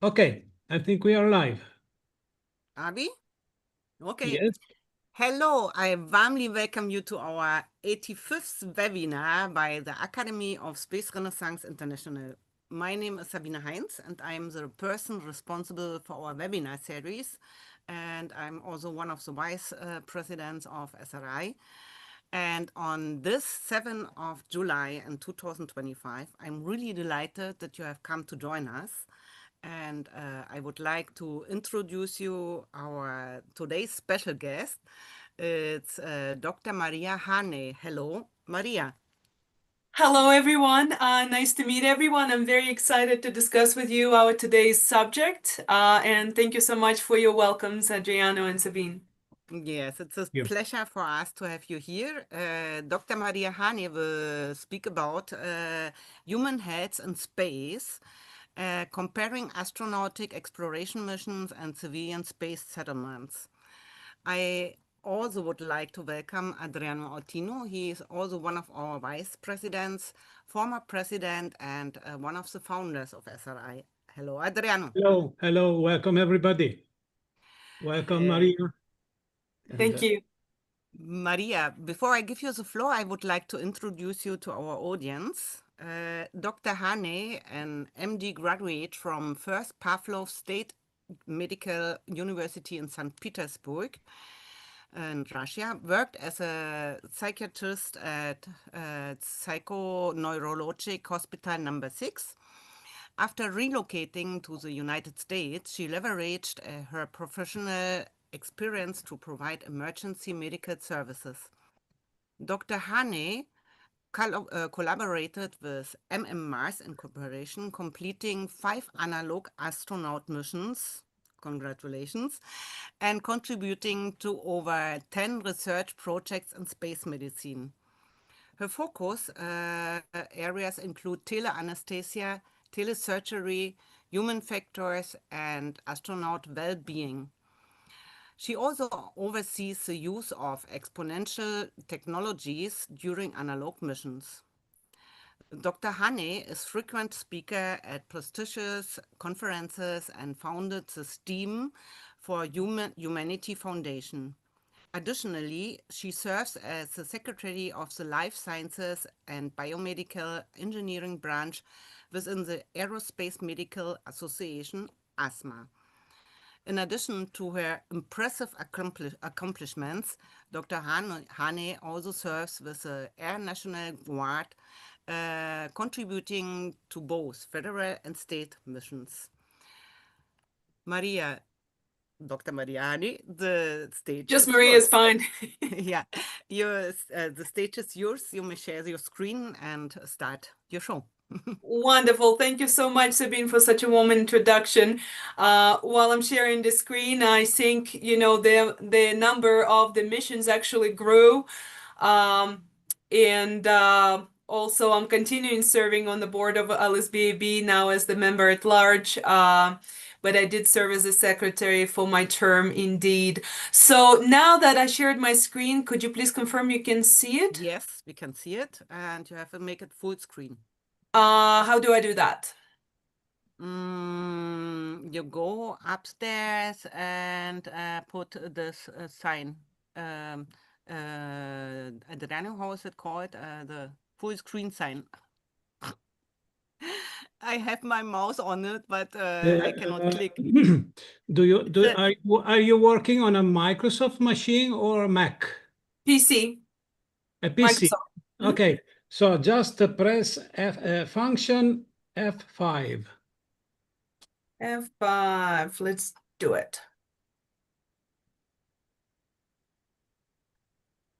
Okay, I think we are live. Are we? Okay. Yes. Hello, I warmly welcome you to our 85th webinar by the Academy of Space Renaissance International. My name is Sabine Heinz, and I'm the person responsible for our webinar series. And I'm also one of the vice presidents of SRI. And on this 7th of July in 2025, I'm really delighted that you have come to join us. And I would like to introduce you our today's special guest. It's Dr. Maria Harney. Hello, Maria. Hello, everyone. Nice to meet everyone. I'm very excited to discuss with you our today's subject. And thank you so much for your welcomes, Adriano and Sabine. Yes, it's a Yeah. pleasure for us to have you here. Dr. Maria Harney will speak about human health in space, comparing astronautic exploration missions and civilian space settlements. I also would like to welcome Adriano Ottino. He is also one of our vice presidents, former president, and one of the founders of SRI. Hello, Adriano. Hello, welcome everybody. Welcome, Maria. Thank you. Maria, before I give you the floor, I would like to introduce you to our audience. Dr. Hane, an MD graduate from first Pavlov State Medical University in St. Petersburg in Russia, worked as a psychiatrist at Psycho-Neurologic Hospital number 6. After relocating to the United States, she leveraged her professional experience to provide emergency medical services. Dr. Harney collaborated with MMAARS Incorporation, completing 5 analog astronaut missions, congratulations, and contributing to over 10 research projects in space medicine. Her focus areas include tele-anesthesia, telesurgery, human factors, and astronaut well-being. She also oversees the use of exponential technologies during analog missions. Dr. Harney is frequent speaker at prestigious conferences and founded the S.T.E.A.M for Humanity Foundation. Additionally, she serves as the Secretary of the Life Sciences and Biomedical Engineering branch within the Aerospace Medical Association, AsMA. In addition to her impressive accomplishments, Dr. Harney also serves with the Air National Guard, contributing to both federal and state missions. Maria, Dr. Maria Harney, the stage Just is Maria yours. is fine. Yeah, the stage is yours. You may share your screen and start your show. Wonderful. Thank you so much, Sabine, for such a warm introduction. While I'm sharing the screen, I think, the number of the missions actually grew. Also, I'm continuing serving on the board of LSBAB now as the member at large. But I did serve as a secretary for my term, indeed. So now that I shared my screen, could you please confirm you can see it? Yes, we can see it, and you have to make it full screen. How do I do that? You go upstairs and put this sign. Adriano, how is it called? The full screen sign. I have my mouse on it, but I cannot click. Are you working on a Microsoft machine or a Mac? PC. A PC. Microsoft. Okay, so just press function F5. F5. Let's do it.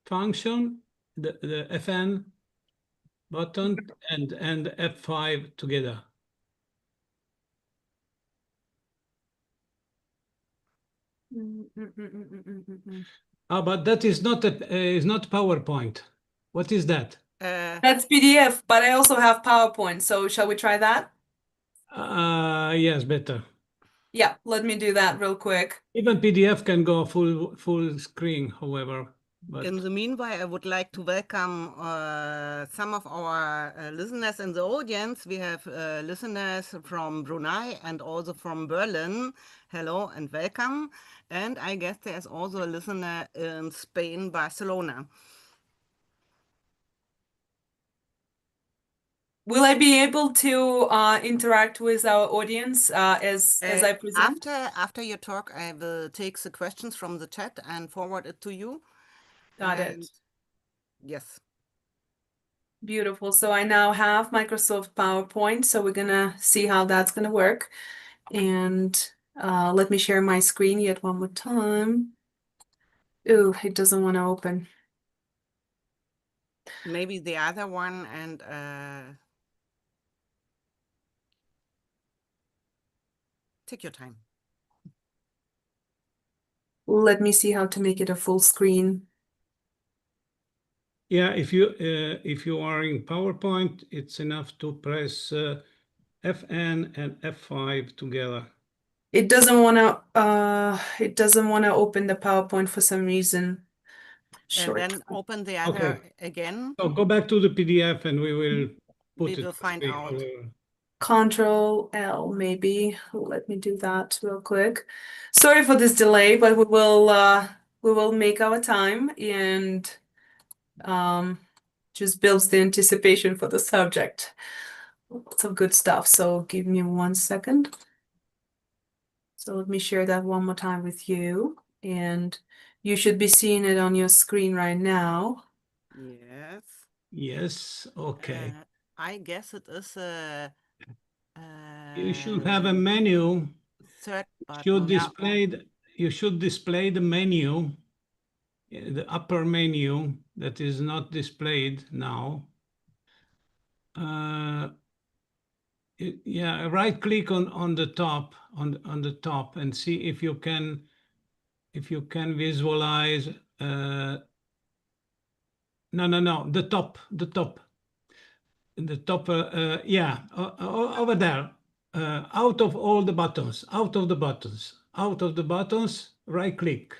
Function, the FN button and F5 together. But that is not PowerPoint. What is that? That's PDF, but I also have PowerPoint. So shall we try that? Yes, better. Yeah, let me do that real quick. Even PDF can go full screen, however. But in the meanwhile, I would like to welcome some of our listeners in the audience. We have listeners from Brunei and also from Berlin. Hello and welcome. And I guess there's also a listener in Spain, Barcelona. Will I be able to interact with our audience as I present? After your talk, I will take the questions from the chat and forward it to you. Got And it. yes. Beautiful. So I now have Microsoft PowerPoint, so we're gonna see how that's gonna work. And let me share my screen yet one more time. Ooh, it doesn't want to open. Maybe the other one and take your time. Let me see how to make it a full screen. yeah, if you are in PowerPoint, it's enough to press Fn and F5 together. It doesn't want to open the PowerPoint for some reason. And then open the other again. So go back to the PDF and we will put We it. will find out. Control L, maybe. Let me do that real quick. Sorry for this delay, but we will make our time and just builds the anticipation for the subject. Lots of good stuff. So give me 1 second. So let me share that one more time with you, and you should be seeing it on your screen right now. Yes. Yes. Okay. I guess it is a. You should have a menu. Third Should button. You should display the menu, the upper menu that is not displayed now. Yeah, right click on the top on the top and see if you can visualize. No, the top. The top, yeah, over there. Out of all the buttons, out of the buttons, right click.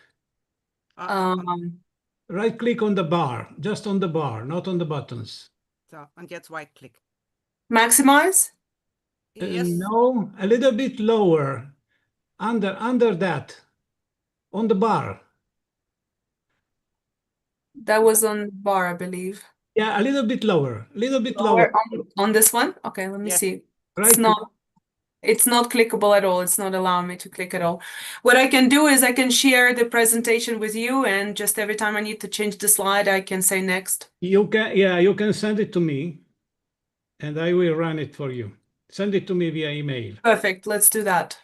Right click on the bar, just on the bar, not on the buttons. So, and jetzt right click. Maximize? Yes. No, a little bit lower, under that, on the bar. That was on bar, I believe. Yeah, a little bit lower, On this one? Okay, let me see. Right. It's not clickable at all. It's not allowing me to click at all. What I can do is I can share the presentation with you, and just every time I need to change the slide, I can say next. You can send it to me and I will run it for you. Send it to me via email. Perfect. Let's do that.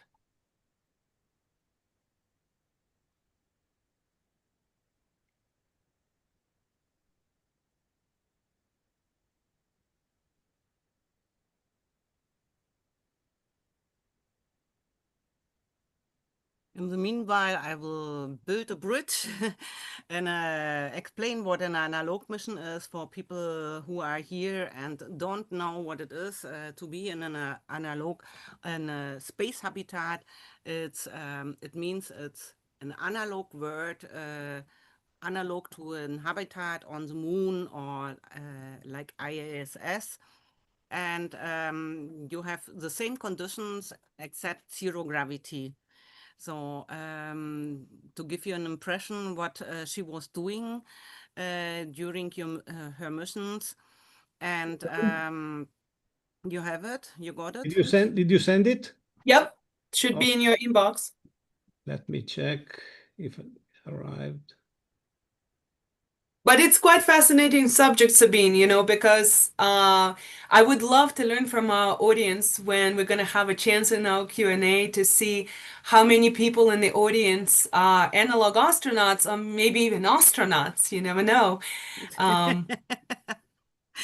In the meanwhile, I will build a bridge and explain what an analog mission is for people who are here and don't know what it is to be in an analog and space habitat. It means it's an analog world, analog to an habitat on the moon or like ISS. And you have the same conditions except zero gravity. So to give you an impression what she was doing during her missions, and you have it, you got it? Did you send it? Yep, should be in your inbox. Let me check if it arrived. But it's quite fascinating subject, Sabine, you know, because I would love to learn from our audience when we're going to have a chance in our Q&A to see how many people in the audience are analog astronauts or maybe even astronauts. You never know.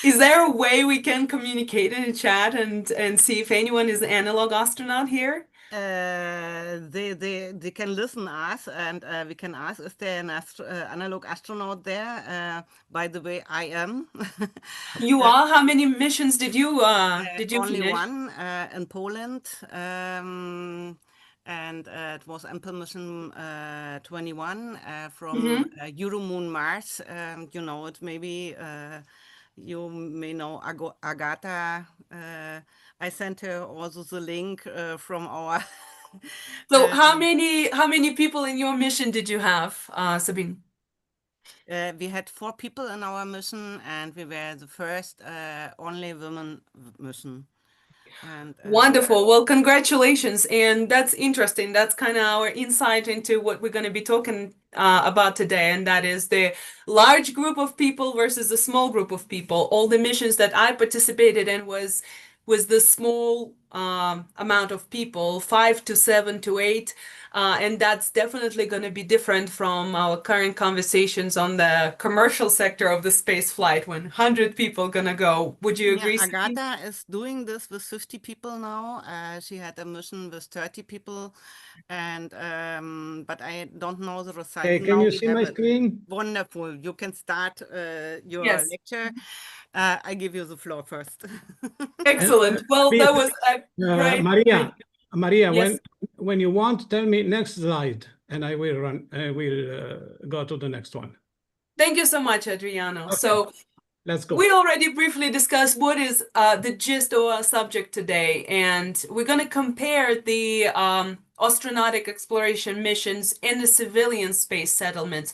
Is there a way we can communicate in the chat and see if anyone is an analog astronaut here? They can listen us and we can ask, is there an analog astronaut there? By the way, I am. You are? How many missions did you only finish? one in Poland. And and it was Ample Mission 21 from Mm-hmm. Euromoon Mars. You know it maybe. You may know Agatha. I sent her also the link from our. So how many people in your mission did you have, Sabine? We had 4 people in our mission, and we were the first only women mission. And Wonderful. Well, congratulations. And that's interesting. That's kind of our insight into what we're going to be talking about today. And that is the large group of people versus the small group of people. All the missions that I participated in was the small amount of people, 5 to 7 to 8. And that's definitely going to be different from our current conversations on the commercial sector of the space flight when 100 people gonna go. Would you agree, Sabine? Agatha is doing this with 50 people now. She had a mission with 30 people, and but I don't know the result. Hey, can Now you we see have my it. screen? Wonderful. You can start your Yes. lecture. I give you the floor first. Excellent. Well, that was a great. Maria, Maria, Yes. when you want, tell me next slide, and I will run. We'll go to the next one. Thank you so much, Adriano. Okay. So Let's go. we already briefly discussed what is the gist of our subject today, and we're going to compare the astronautic exploration missions and the civilian space settlements.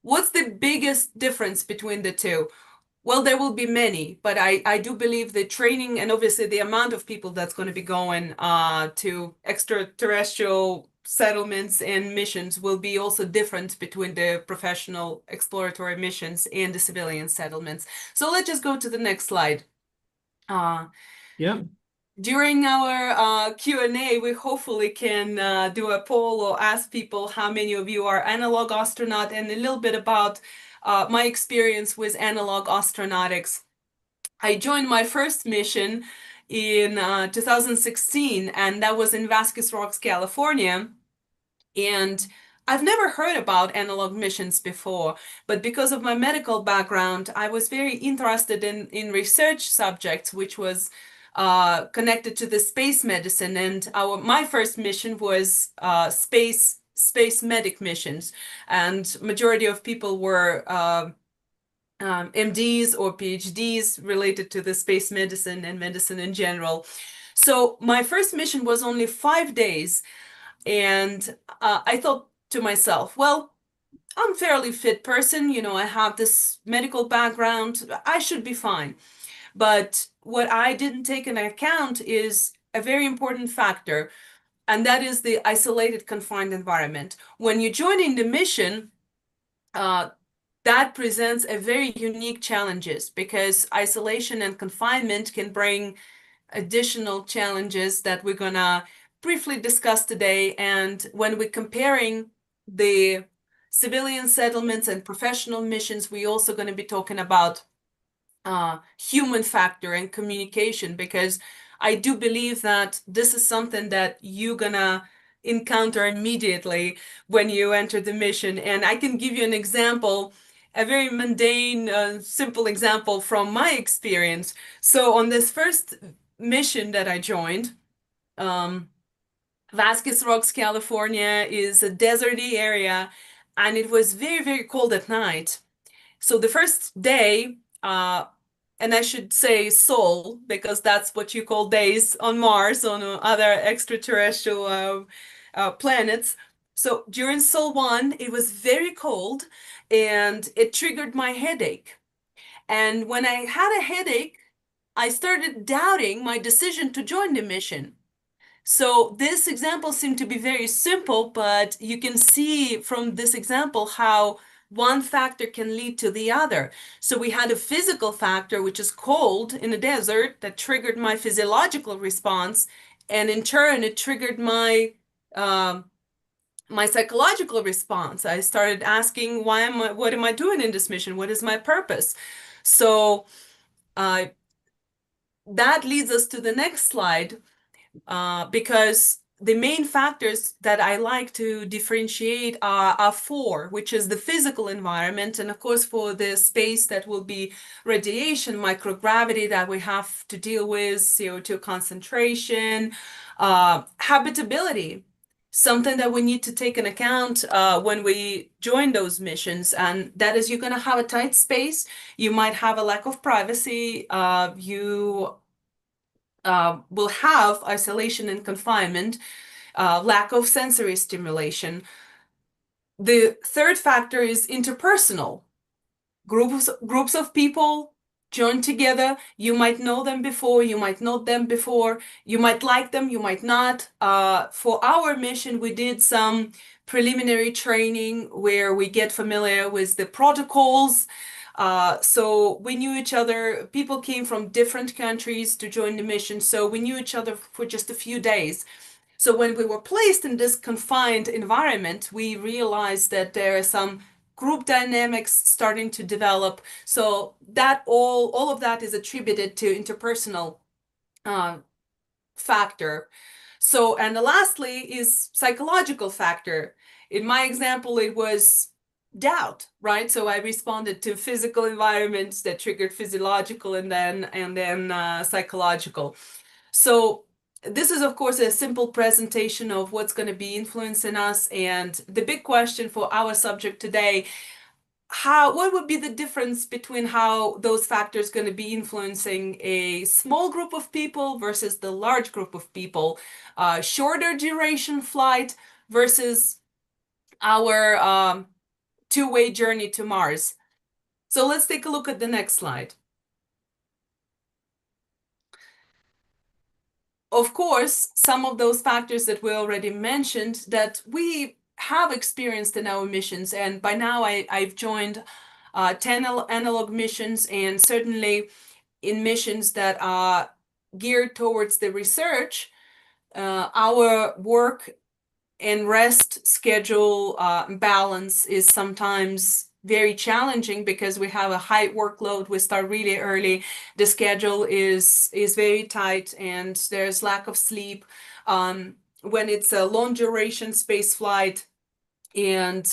What's the biggest difference between the two? Well, there will be many, but I do believe the training and obviously the amount of people that's going to be going to extraterrestrial settlements and missions will be also different between the professional exploratory missions and the civilian settlements. So let's just go to the next slide. Yeah. During our Q&A, we hopefully can do a poll or ask people how many of you are analog astronaut and a little bit about my experience with analog astronautics. I joined my first mission in 2016, and that was in Vasquez Rocks, California. And I've never heard about analog missions before, but because of my medical background, I was very interested in research subjects, which was connected to the space medicine. And my first mission was space medic missions, and majority of people were MDs or PhDs related to the space medicine and medicine in general. So my first mission was only 5 days, and I thought to myself, well, I'm a fairly fit person, you know, I have this medical background, I should be fine. But what I didn't take into account is a very important factor, and that is the isolated, confined environment. When you're joining the mission, that presents a very unique challenges because isolation and confinement can bring additional challenges that we're gonna briefly discuss today. And when we're comparing the civilian settlements and professional missions, we're also going to be talking about human factor and communication, because I do believe that this is something that you're gonna encounter immediately when you enter the mission. And I can give you an example, a very mundane, simple example from my experience. So on this first mission that I joined, Vasquez Rocks, California is a deserty area, and it was very, very cold at night. So the first day, and I should say Sol, because that's what you call days on Mars, on other extraterrestrial planets. So during Sol 1, it was very cold, and it triggered my headache. And when I had a headache, I started doubting my decision to join the mission. So this example seemed to be very simple, but you can see from this example how one factor can lead to the other. So we had a physical factor, which is cold in the desert, that triggered my physiological response, and in turn, it triggered my my psychological response. I started asking, what am I doing in this mission? What is my purpose? So that leads us to the next slide, because the main factors that I like to differentiate are 4, which is the physical environment, and of course for the space that will be radiation, microgravity that we have to deal with, CO2 concentration, habitability. something that we need to take into account when we join those missions, and that is you're going to have a tight space. You might have a lack of privacy. You will have isolation and confinement, lack of sensory stimulation. The third factor is interpersonal. Groups of people join together. You might know them before, you might not them before, you might like them, you might not. For our mission, we did some preliminary training where we get familiar with the protocols. So we knew each other. People came from different countries to join the mission, so we knew each other for just a few days. So when we were placed in this confined environment, we realized that there are some group dynamics starting to develop. So that all of that is attributed to interpersonal factor. So, and lastly is psychological factor. In my example, it was doubt, right? So I responded to physical environments that triggered physiological and then psychological. So this is, of course, a simple presentation of what's going to be influencing us. And the big question for our subject today, what would be the difference between how those factors going to be influencing a small group of people versus the large group of people, shorter duration flight versus our two-way journey to Mars. So let's take a look at the next slide. Of course, some of those factors that we already mentioned that we have experienced in our missions, and by now I've joined 10 analog missions, and certainly in missions that are geared towards the research, our work and rest schedule balance is sometimes very challenging because we have a high workload. We start really early. The schedule is very tight, and there's lack of sleep. When it's a long duration space flight and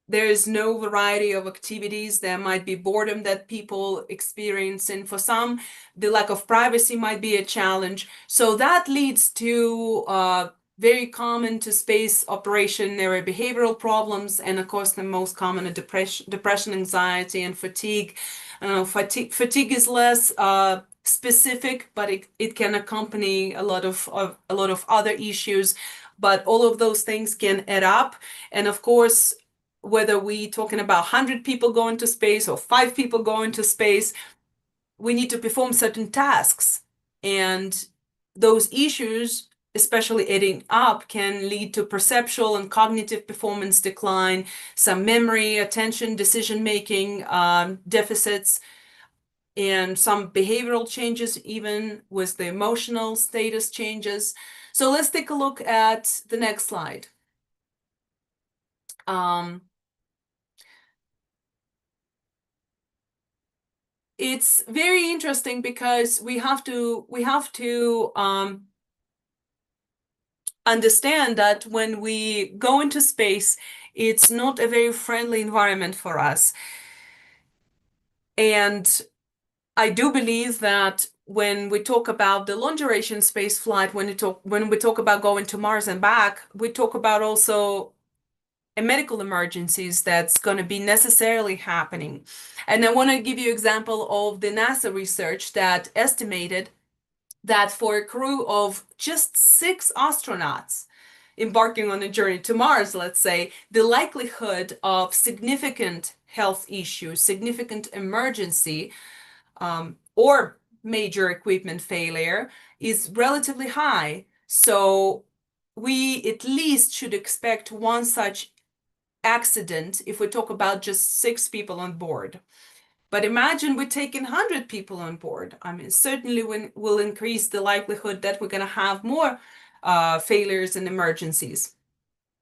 there is no variety of activities, there might be boredom that people experience, and for some, the lack of privacy might be a challenge. So that leads to very common to space operation neurobehavioral problems, and of course the most common are depression, anxiety, and fatigue. Fatigue is less specific, but it can accompany a lot of other issues. But all of those things can add up, and of course, whether we talking about 100 people going to space or 5 people going to space, we need to perform certain tasks, and those issues, especially adding up, can lead to perceptual and cognitive performance decline, some memory, attention, decision-making deficits, and some behavioral changes, even with the emotional status changes. So let's take a look at the next slide. It's very interesting because we have to understand that when we go into space, it's not a very friendly environment for us. And I do believe that when we talk about the long duration space flight, when we talk about going to Mars and back, we talk about also medical emergencies that's going to be necessarily happening. And I want to give you an example of the NASA research that estimated that for a crew of just 6 astronauts embarking on a journey to Mars, let's say, the likelihood of significant health issues, significant emergency, or major equipment failure is relatively high. So we at least should expect one such accident if we talk about just 6 people on board. But imagine we're taking 100 people on board. I mean, certainly will increase the likelihood that we're going to have more failures and emergencies.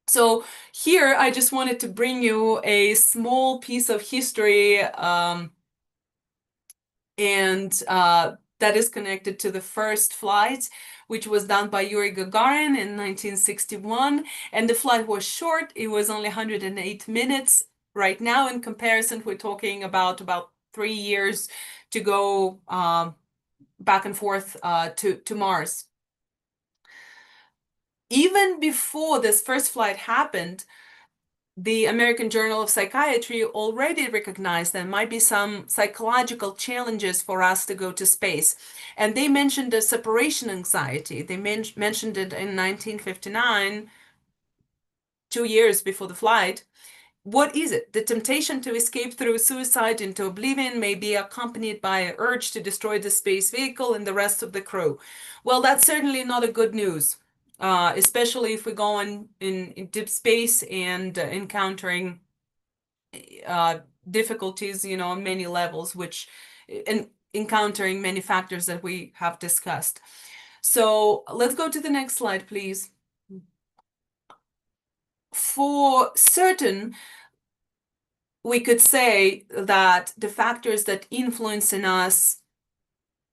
So here I just wanted to bring you a small piece of history, and that is connected to the first flight, which was done by Yuri Gagarin in 1961. And the flight was short. It was only 108 minutes. Right now, in comparison, we're talking about 3 years to go back and forth to Mars. even before this first flight happened, the American Journal of Psychiatry already recognized there might be some psychological challenges for us to go to space. And they mentioned the separation anxiety. They mentioned it in 1959, 2 years before the flight. What is it? The temptation to escape through suicide into oblivion may be accompanied by an urge to destroy the space vehicle and the rest of the crew. Well, that's certainly not a good news, especially if we go in deep space and encountering difficulties, on many levels, and encountering many factors that we have discussed. So let's go to the next slide, please. For certain, we could say that the factors that influence in us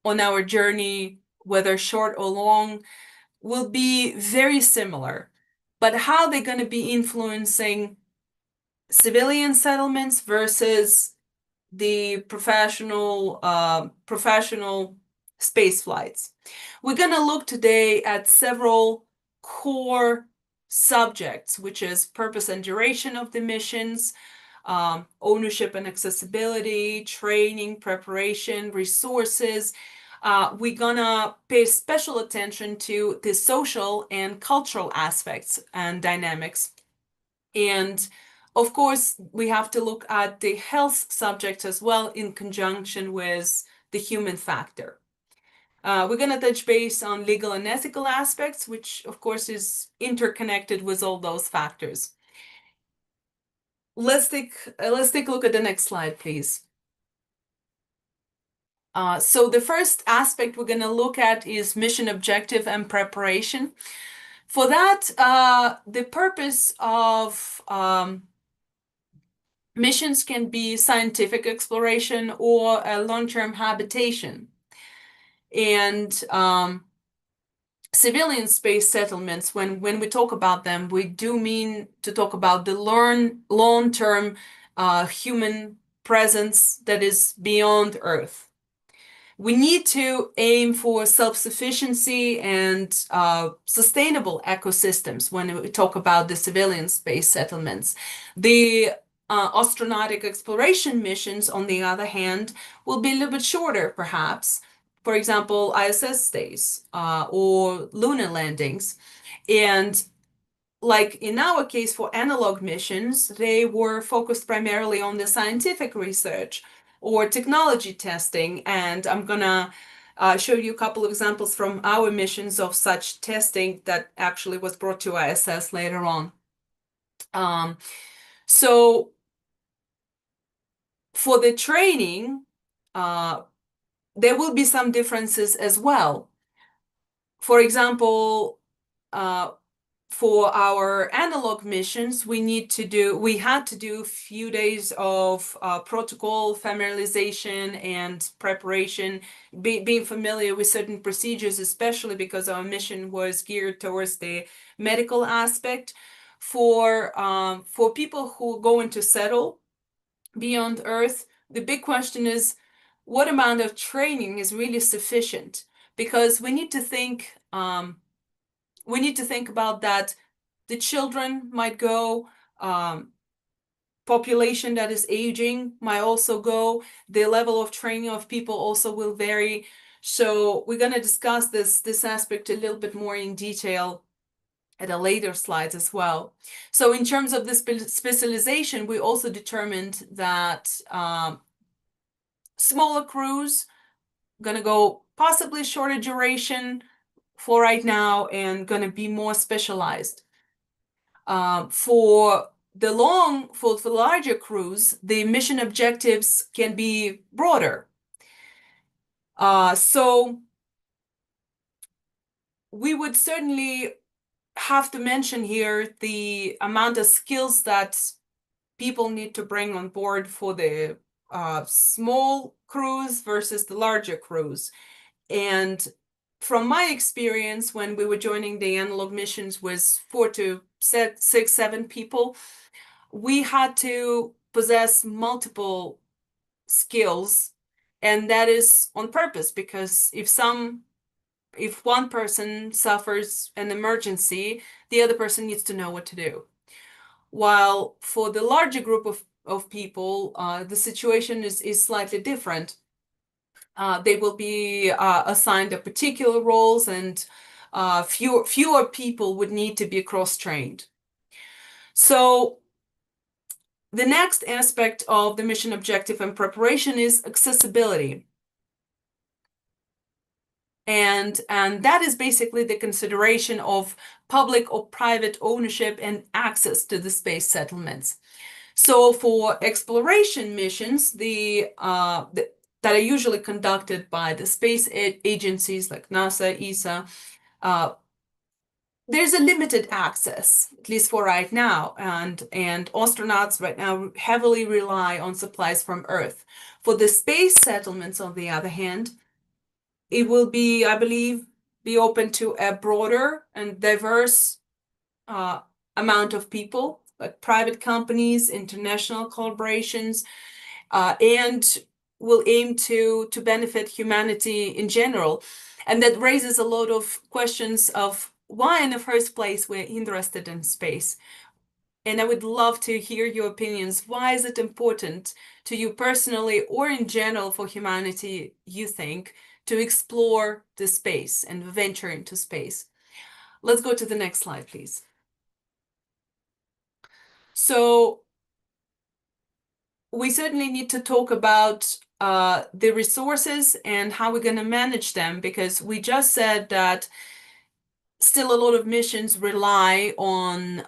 on our journey, whether short or long, will be very similar. But how they're going to be influencing civilian settlements versus the professional space flights. We're going to look today at several core subjects, which is purpose and duration of the missions, ownership and accessibility, training, preparation, resources. We're gonna pay special attention to the social and cultural aspects and dynamics. And of course, we have to look at the health subjects as well in conjunction with the human factor. We're going to touch base on legal and ethical aspects, which of course is interconnected with all those factors. Let's take a look at the next slide, please. So the first aspect we're going to look at is mission objective and preparation. For that, the purpose of missions can be scientific exploration or a long-term habitation. And civilian space settlements, when we talk about them, we do mean to talk about the long-term human presence that is beyond Earth. We need to aim for self-sufficiency and sustainable ecosystems when we talk about the civilian space settlements. The astronautic exploration missions, on the other hand, will be a little bit shorter, perhaps. For example, ISS stays or lunar landings. And like in our case for analog missions, they were focused primarily on the scientific research or technology testing. And I'm gonna show you a couple of examples from our missions of such testing that actually was brought to ISS later on. So for the training, there will be some differences as well. For example, for our analog missions, we had to do a few days of protocol familiarization and preparation, being familiar with certain procedures, especially because our mission was geared towards the medical aspect. For people who are going to settle beyond Earth, the big question is, what amount of training is really sufficient? Because we need to think about that. The children might go, population that is aging might also go, the level of training of people also will vary. So we're going to discuss this aspect a little bit more in detail at a later slides as well. So in terms of the specialization, we also determined that smaller crews gonna go possibly shorter duration for right now and gonna be more specialized. For the larger crews, the mission objectives can be broader. So we would certainly have to mention here the amount of skills that people need to bring on board for the small crews versus the larger crews. And from my experience, when we were joining the analog missions with 4 to 6, 7 people, we had to possess multiple skills, and that is on purpose, because if some if one person suffers an emergency, the other person needs to know what to do. While for the larger group of people, the situation is slightly different. They will be assigned a particular roles, and fewer people would need to be cross-trained. So the next aspect of the mission objective and preparation is accessibility. And that is basically the consideration of public or private ownership and access to the space settlements. So for exploration missions, that are usually conducted by the space agencies like NASA, ESA, there's a limited access, at least for right now, and astronauts right now heavily rely on supplies from Earth. For the space settlements, on the other hand, it will be, I believe, be open to a broader and diverse amount of people, like private companies, international collaborations, and will aim to benefit humanity in general. And that raises a lot of questions of why in the first place we're interested in space. And I would love to hear your opinions. Why is it important to you personally or in general for humanity, you think, to explore the space and venture into space? Let's go to the next slide, please. So we certainly need to talk about the resources and how we're going to manage them, because we just said that still a lot of missions rely on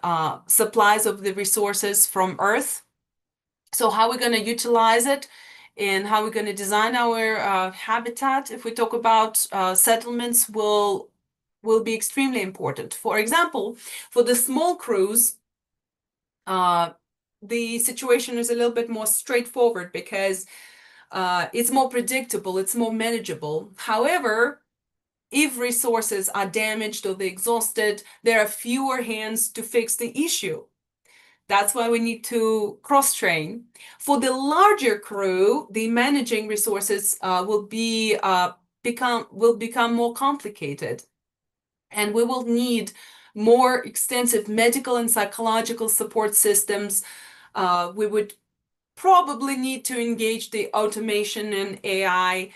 supplies of the resources from Earth. So how we're going to utilize it and how we're going to design our habitat, if we talk about settlements, will be extremely important. For example, for the small crews, the situation is a little bit more straightforward because it's more predictable, it's more manageable. However, if resources are damaged or they're exhausted, there are fewer hands to fix the issue. That's why we need to cross-train. For the larger crew, the managing resources will become more complicated, and we will need more extensive medical and psychological support systems. We would probably need to engage the automation and AI,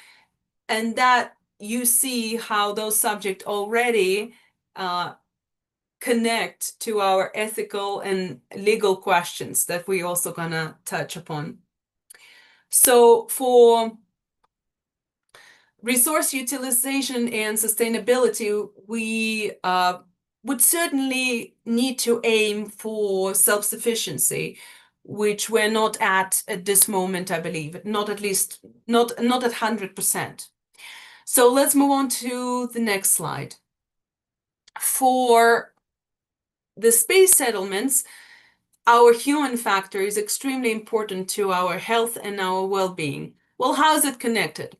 and that you see how those subjects already connect to our ethical and legal questions that we also gonna touch upon. So for resource utilization and sustainability, we would certainly need to aim for self-sufficiency, which we're not at this moment, I believe, not at 100%. So let's move on to the next slide. For the space settlements, our human factor is extremely important to our health and our well-being. Well, how is it connected?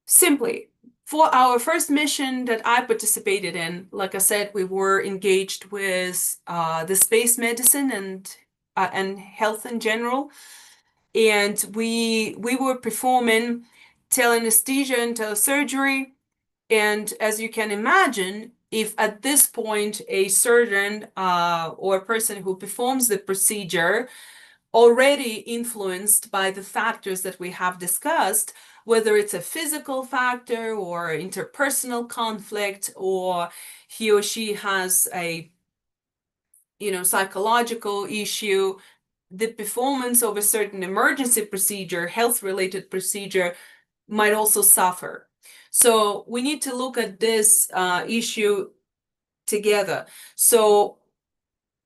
Simply, for our first mission that I participated in, like I said, we were engaged with the space medicine and health in general, and we were performing tele-anesthesia and telesurgery. And as you can imagine, if at this point a surgeon or a person who performs the procedure already influenced by the factors that we have discussed, whether it's a physical factor or interpersonal conflict, or he or she has a psychological issue, the performance of a certain emergency procedure, health-related procedure, might also suffer. So we need to look at this issue together. So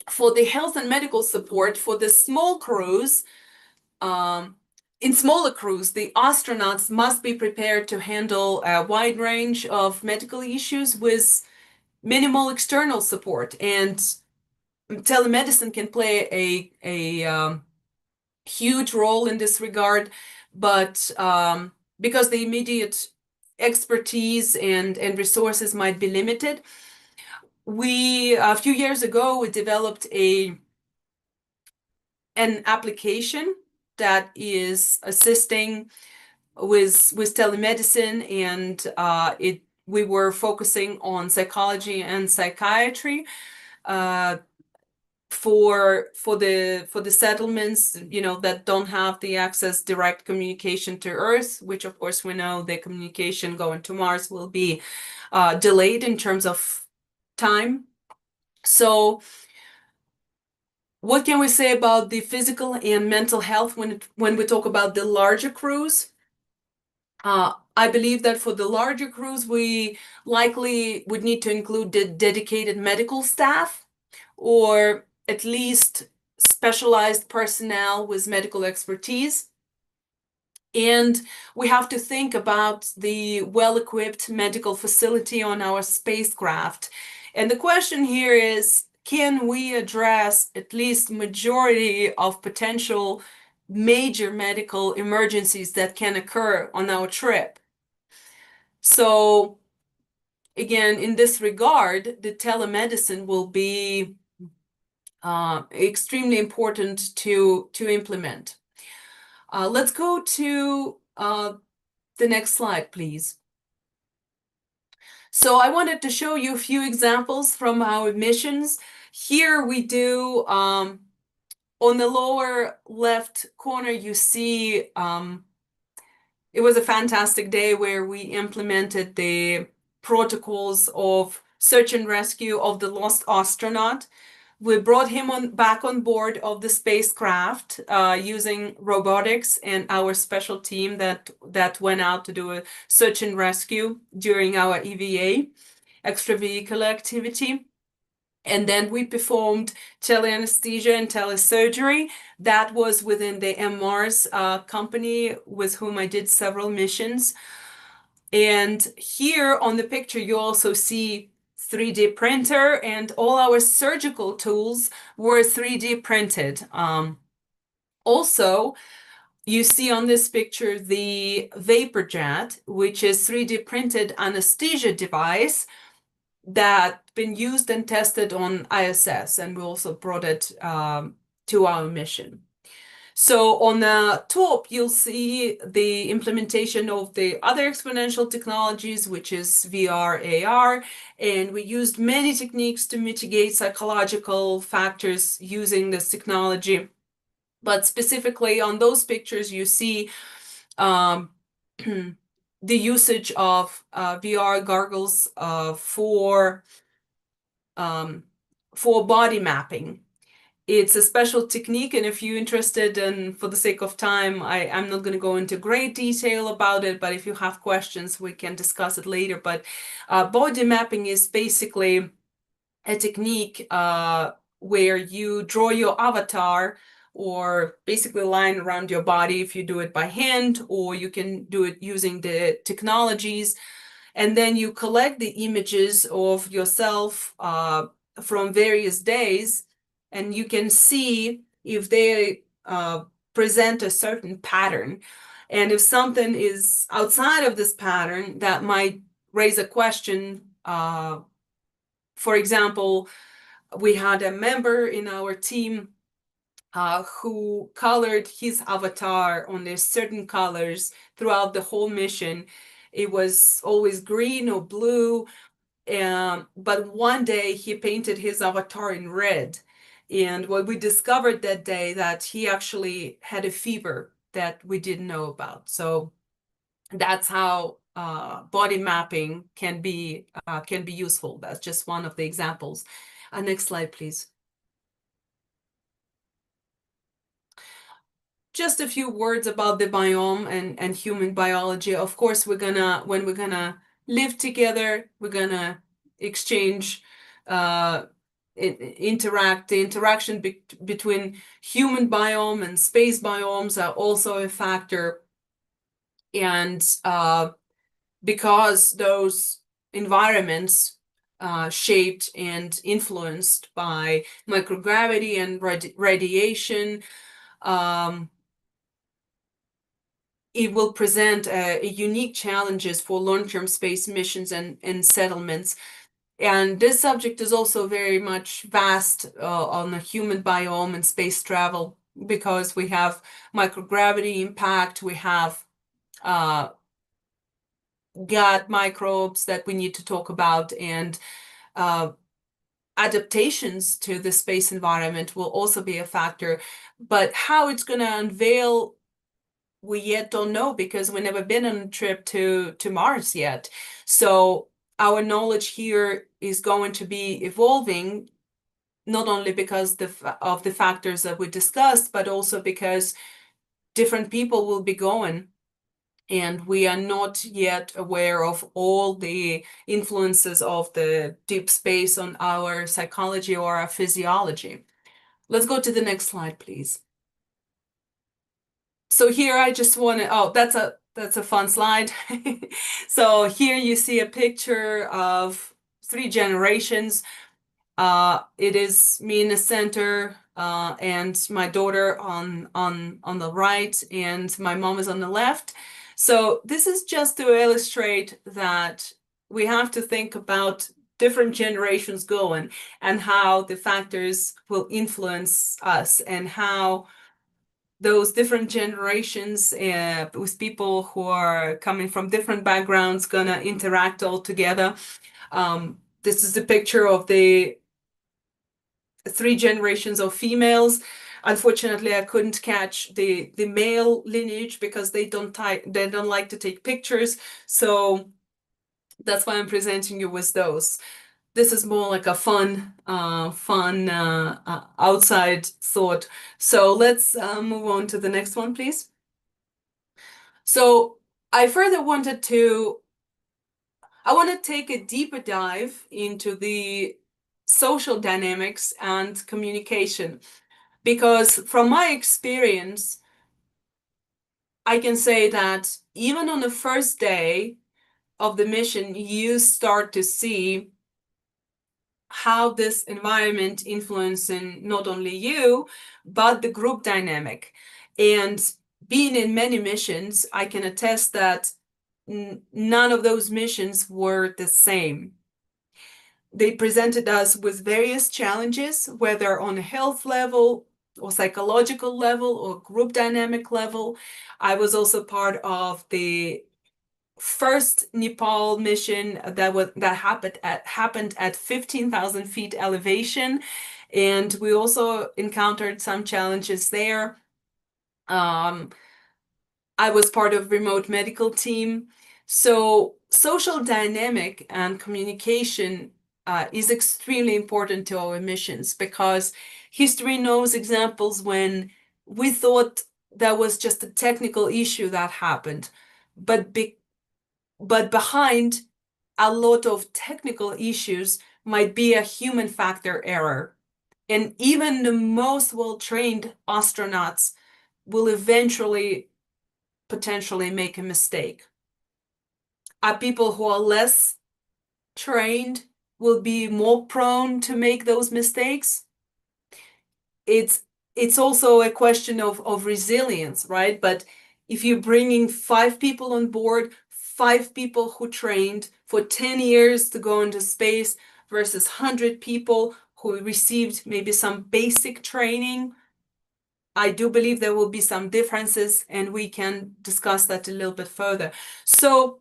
for the health and medical support, for the small crews, in smaller crews, the astronauts must be prepared to handle a wide range of medical issues with minimal external support. And telemedicine can play a huge role in this regard, but because the immediate expertise and resources might be limited, a few years ago, we developed an application that is assisting with telemedicine, and we were focusing on psychology and psychiatry for the settlements, you know, that don't have the access direct communication to Earth, which of course we know the communication going to Mars will be delayed in terms of time. So what can we say about the physical and mental health when we talk about the larger crews? I believe that for the larger crews, we likely would need to include the dedicated medical staff, or at least specialized personnel with medical expertise. And we have to think about the well-equipped medical facility on our spacecraft. And the question here is, can we address at least majority of potential major medical emergencies that can occur on our trip? So again, in this regard, the telemedicine will be extremely important to implement. Let's go to the next slide, please. So I wanted to show you a few examples from our missions. Here we do, on the lower left corner, you see it was a fantastic day where we implemented the protocols of search and rescue of the lost astronaut. We brought him back on board of the spacecraft using robotics and our special team that went out to do a search and rescue during our EVA, extravehicular activity. And then we performed tele-anesthesia and telesurgery. That was within the MMAARS company with whom I did several missions. And here on the picture, you also see 3D printer, and all our surgical tools were 3D printed. Also, you see on this picture the vapor jet, which is 3D printed anesthesia device that's been used and tested on ISS, and we also brought it to our mission. So on the top, you'll see the implementation of the other exponential technologies, which is VR, AR, and we used many techniques to mitigate psychological factors using this technology. But specifically on those pictures, you see the usage of VR goggles for body mapping. It's a special technique, and if you're interested, and for the sake of time, I'm not going to go into great detail about it, but if you have questions, we can discuss it later. But body mapping is basically a technique where you draw your avatar, or basically a line around your body if you do it by hand, or you can do it using the technologies. And then you collect the images of yourself from various days, and you can see if they present a certain pattern. And if something is outside of this pattern, that might raise a question. For example, we had a member in our team who colored his avatar on these certain colors throughout the whole mission. It was always green or blue, but one day he painted his avatar in red. And what we discovered that day, that he actually had a fever that we didn't know about. So that's how body mapping can be useful. That's just one of the examples. Next slide, please. Just a few words about the biome and human biology. Of course, when we're gonna live together, we're gonna exchange, interact. The interaction between human biome and space biomes are also a factor. And because those environments shaped and influenced by microgravity and radiation, it will present unique challenges for long-term space missions and settlements. And this subject is also very much vast on the human biome and space travel, because we have microgravity impact, we have gut microbes that we need to talk about, and adaptations to the space environment will also be a factor. But how it's going to unveil, we yet don't know, because we've never been on a trip to Mars yet. So our knowledge here is going to be evolving, not only because of the factors that we discussed, but also because different people will be going, and we are not yet aware of all the influences of the deep space on our psychology or our physiology. Let's go to the next slide, please. So here I just want to, oh, that's a fun slide. So here you see a picture of 3 generations. It is me in the center, and my daughter on the right, and my mom is on the left. So this is just to illustrate that we have to think about different generations going, and how the factors will influence us, and how those different generations with people who are coming from different backgrounds gonna interact all together. This is a picture of the 3 generations of females. Unfortunately, I couldn't catch the male lineage because they don't like to take pictures. So that's why I'm presenting you with those. This is more like a fun outside thought. So let's move on to the next one, please. So I further want to take a deeper dive into the social dynamics and communication, because from my experience, I can say that even on the first day of the mission, you start to see how this environment influencing not only you, but the group dynamic. And being in many missions, I can attest that none of those missions were the same. They presented us with various challenges, whether on a health level or psychological level or group dynamic level. I was also part of the first Nepal mission that happened at 15,000 feet elevation, and we also encountered some challenges there. I was part of remote medical team. So social dynamic and communication is extremely important to our missions, because history knows examples when we thought that was just a technical issue that happened, but behind a lot of technical issues might be a human factor error. And even the most well-trained astronauts will eventually potentially make a mistake. People who are less trained will be more prone to make those mistakes. It's also a question of resilience, right? But if you're bringing 5 people on board, 5 people who trained for 10 years to go into space versus 100 people who received maybe some basic training, I do believe there will be some differences, and we can discuss that a little bit further. So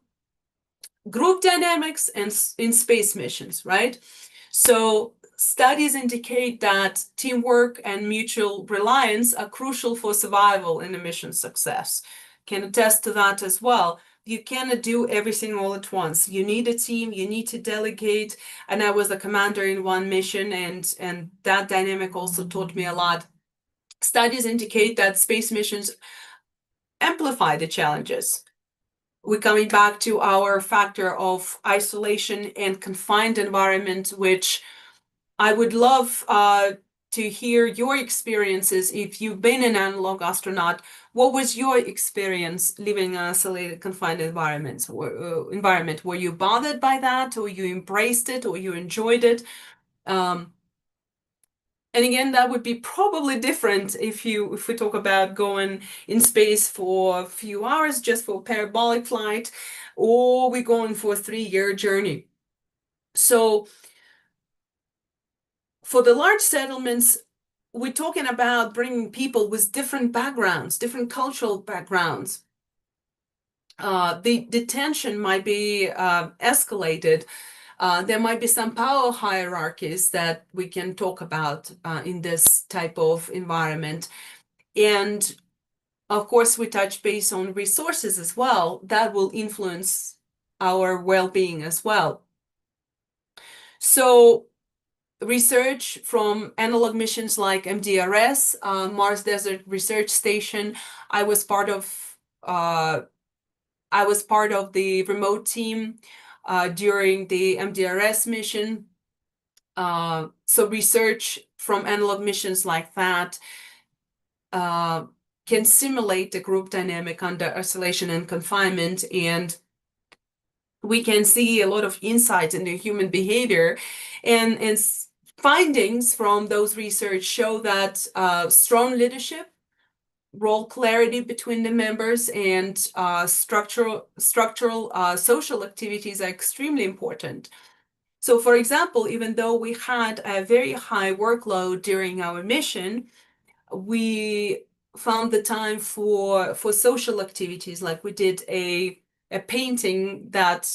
group dynamics and in space missions, right? So studies indicate that teamwork and mutual reliance are crucial for survival and mission success. Can attest to that as well. You cannot do everything all at once. You need a team, you need to delegate. And I was a commander in one mission, and that dynamic also taught me a lot. Studies indicate that space missions amplify the challenges. We're coming back to our factor of isolation and confined environment, which I would love to hear your experiences. If you've been an analog astronaut, what was your experience living in an isolated, confined environment? Were you bothered by that, or you embraced it, or you enjoyed it? And again, that would be probably different if we talk about going in space for a few hours just for a parabolic flight, or we're going for a 3-year journey. So for the large settlements, we're talking about bringing people with different backgrounds, different cultural backgrounds. the tension might be escalated. There might be some power hierarchies that we can talk about in this type of environment. And of course, we touch base on resources as well. That will influence our well-being as well. So research from analog missions like MDRS, Mars Desert Research Station. I was part of the remote team during the MDRS mission. So research from analog missions like that can simulate the group dynamic under isolation and confinement, and we can see a lot of insights into human behavior, and findings from those research show that strong leadership, role clarity between the members, and structural social activities are extremely important. So, for example, even though we had a very high workload during our mission, we found the time for social activities. Like we did a painting that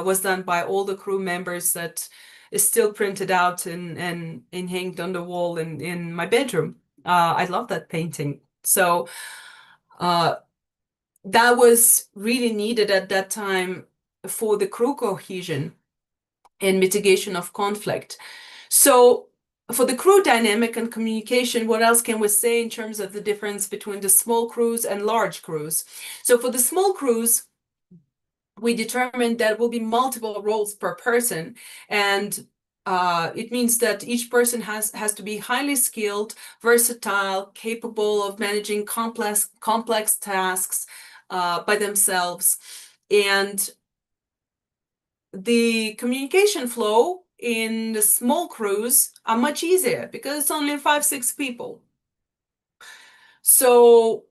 was done by all the crew members that is still printed out and hanged on the wall in my bedroom. I love that painting. So that was really needed at that time for the crew cohesion and mitigation of conflict. So for the crew dynamic and communication, what else can we say in terms of the difference between the small crews and large crews? So for the small crews, we determined that will be multiple roles per person, and it means that each person has to be highly skilled, versatile, capable of managing complex tasks by themselves. And the communication flow in the small crews are much easier because it's only 5-6 people. So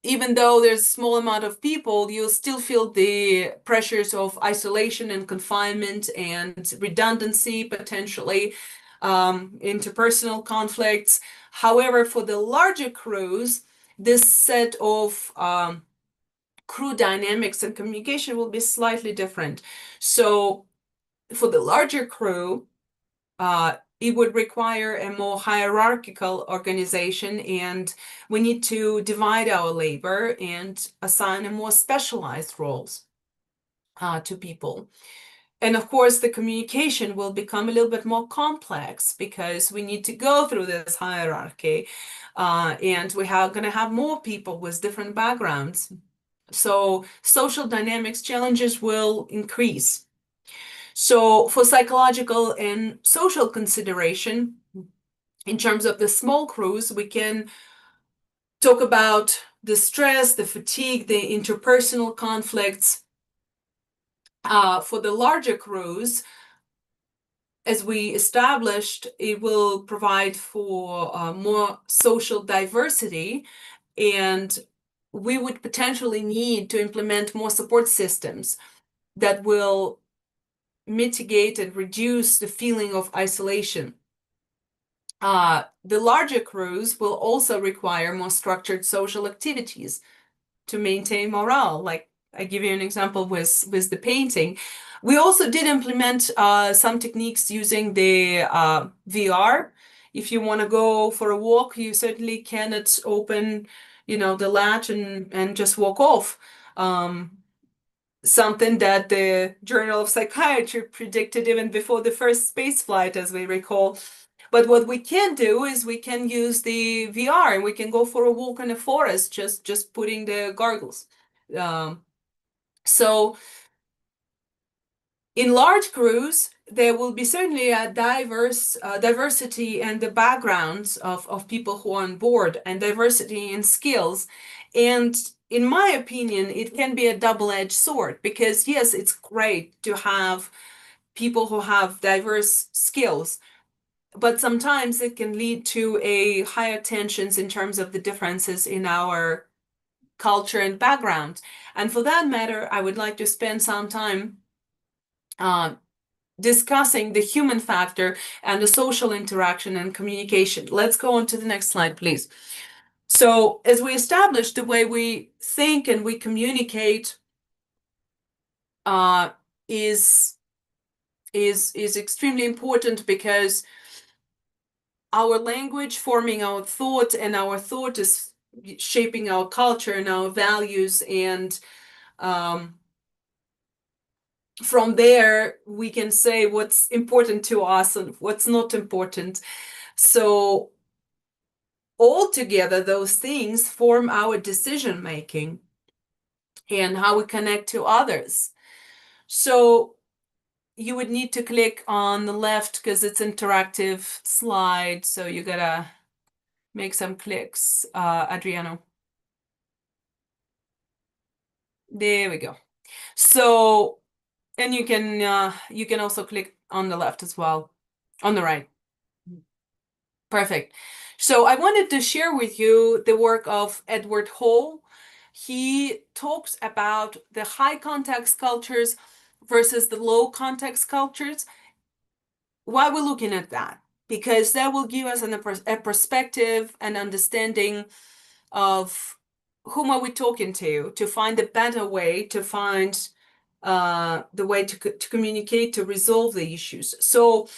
even though there's a small amount of people, you'll still feel the pressures of isolation and confinement and redundancy, potentially interpersonal conflicts. However, for the larger crews, this set of crew dynamics and communication will be slightly different. So for the larger crew, it would require a more hierarchical organization, and we need to divide our labor and assign a more specialized roles to people. And of course, the communication will become a little bit more complex because we need to go through this hierarchy, and we are going to have more people with different backgrounds. So social dynamics challenges will increase. So for psychological and social consideration, in terms of the small crews, we can talk about the stress, the fatigue, the interpersonal conflicts. For the larger crews, as we established, it will provide for more social diversity, and we would potentially need to implement more support systems that will mitigate and reduce the feeling of isolation. The larger crews will also require more structured social activities to maintain morale. Like I give you an example with the painting. We also did implement some techniques using the VR. If you want to go for a walk, you certainly cannot open, the latch and just walk off. Something that the Journal of Psychiatry predicted even before the first space flight, as we recall. But what we can do is we can use the VR and we can go for a walk in the forest, just putting the goggles. So in large crews, there will be certainly a diversity in the backgrounds of people who are on board, and diversity in skills. And in my opinion, it can be a double-edged sword, because yes, it's great to have people who have diverse skills, but sometimes it can lead to a higher tensions in terms of the differences in our culture and background. And for that matter, I would like to spend some time discussing the human factor and the social interaction and communication. Let's go on to the next slide, please. So as we establish, the way we think and we communicate is extremely important, because our language forming our thought, and our thought is shaping our culture and our values, and from there we can say what's important to us and what's not important. So altogether, those things form our decision making and how we connect to others. So you would need to click on the left because it's interactive slide. So you gotta make some clicks, Adriano. There we go. So, and you can also click on the left as well, on the right. Perfect. So I wanted to share with you the work of Edward Hall. He talks about the high context cultures versus the low context cultures. Why we're looking at that? Because that will give us a perspective and understanding of whom are we talking to find a better way, to find the way to communicate, to resolve the issues. So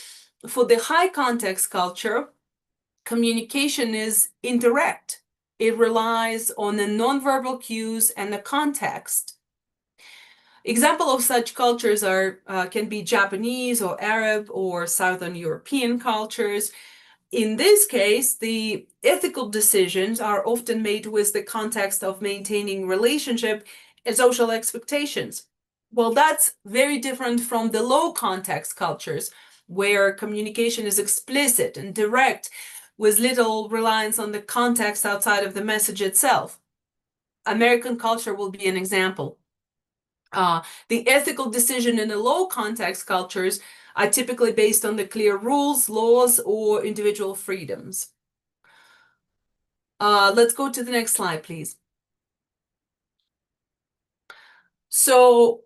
for the high context culture, communication is indirect. It relies on the nonverbal cues and the context. Example of such cultures can be Japanese or Arab or Southern European cultures. In this case, the ethical decisions are often made with the context of maintaining relationship and social expectations. Well, that's very different from the low context cultures, where communication is explicit and direct, with little reliance on the context outside of the message itself. American culture will be an example. The ethical decision in the low context cultures are typically based on the clear rules, laws, or individual freedoms. Let's go to the next slide, please. So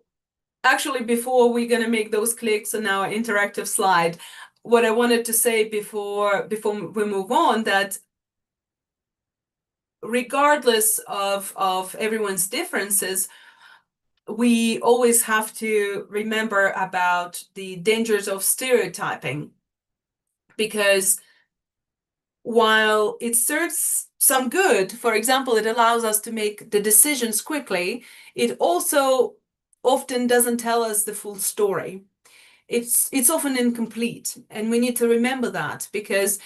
actually, before we're going to make those clicks on our interactive slide, what I wanted to say before we move on, that regardless of everyone's differences, we always have to remember about the dangers of stereotyping, because while it serves some good, for example, it allows us to make the decisions quickly, it also often doesn't tell us the full story. It's often incomplete, and we need to remember that, because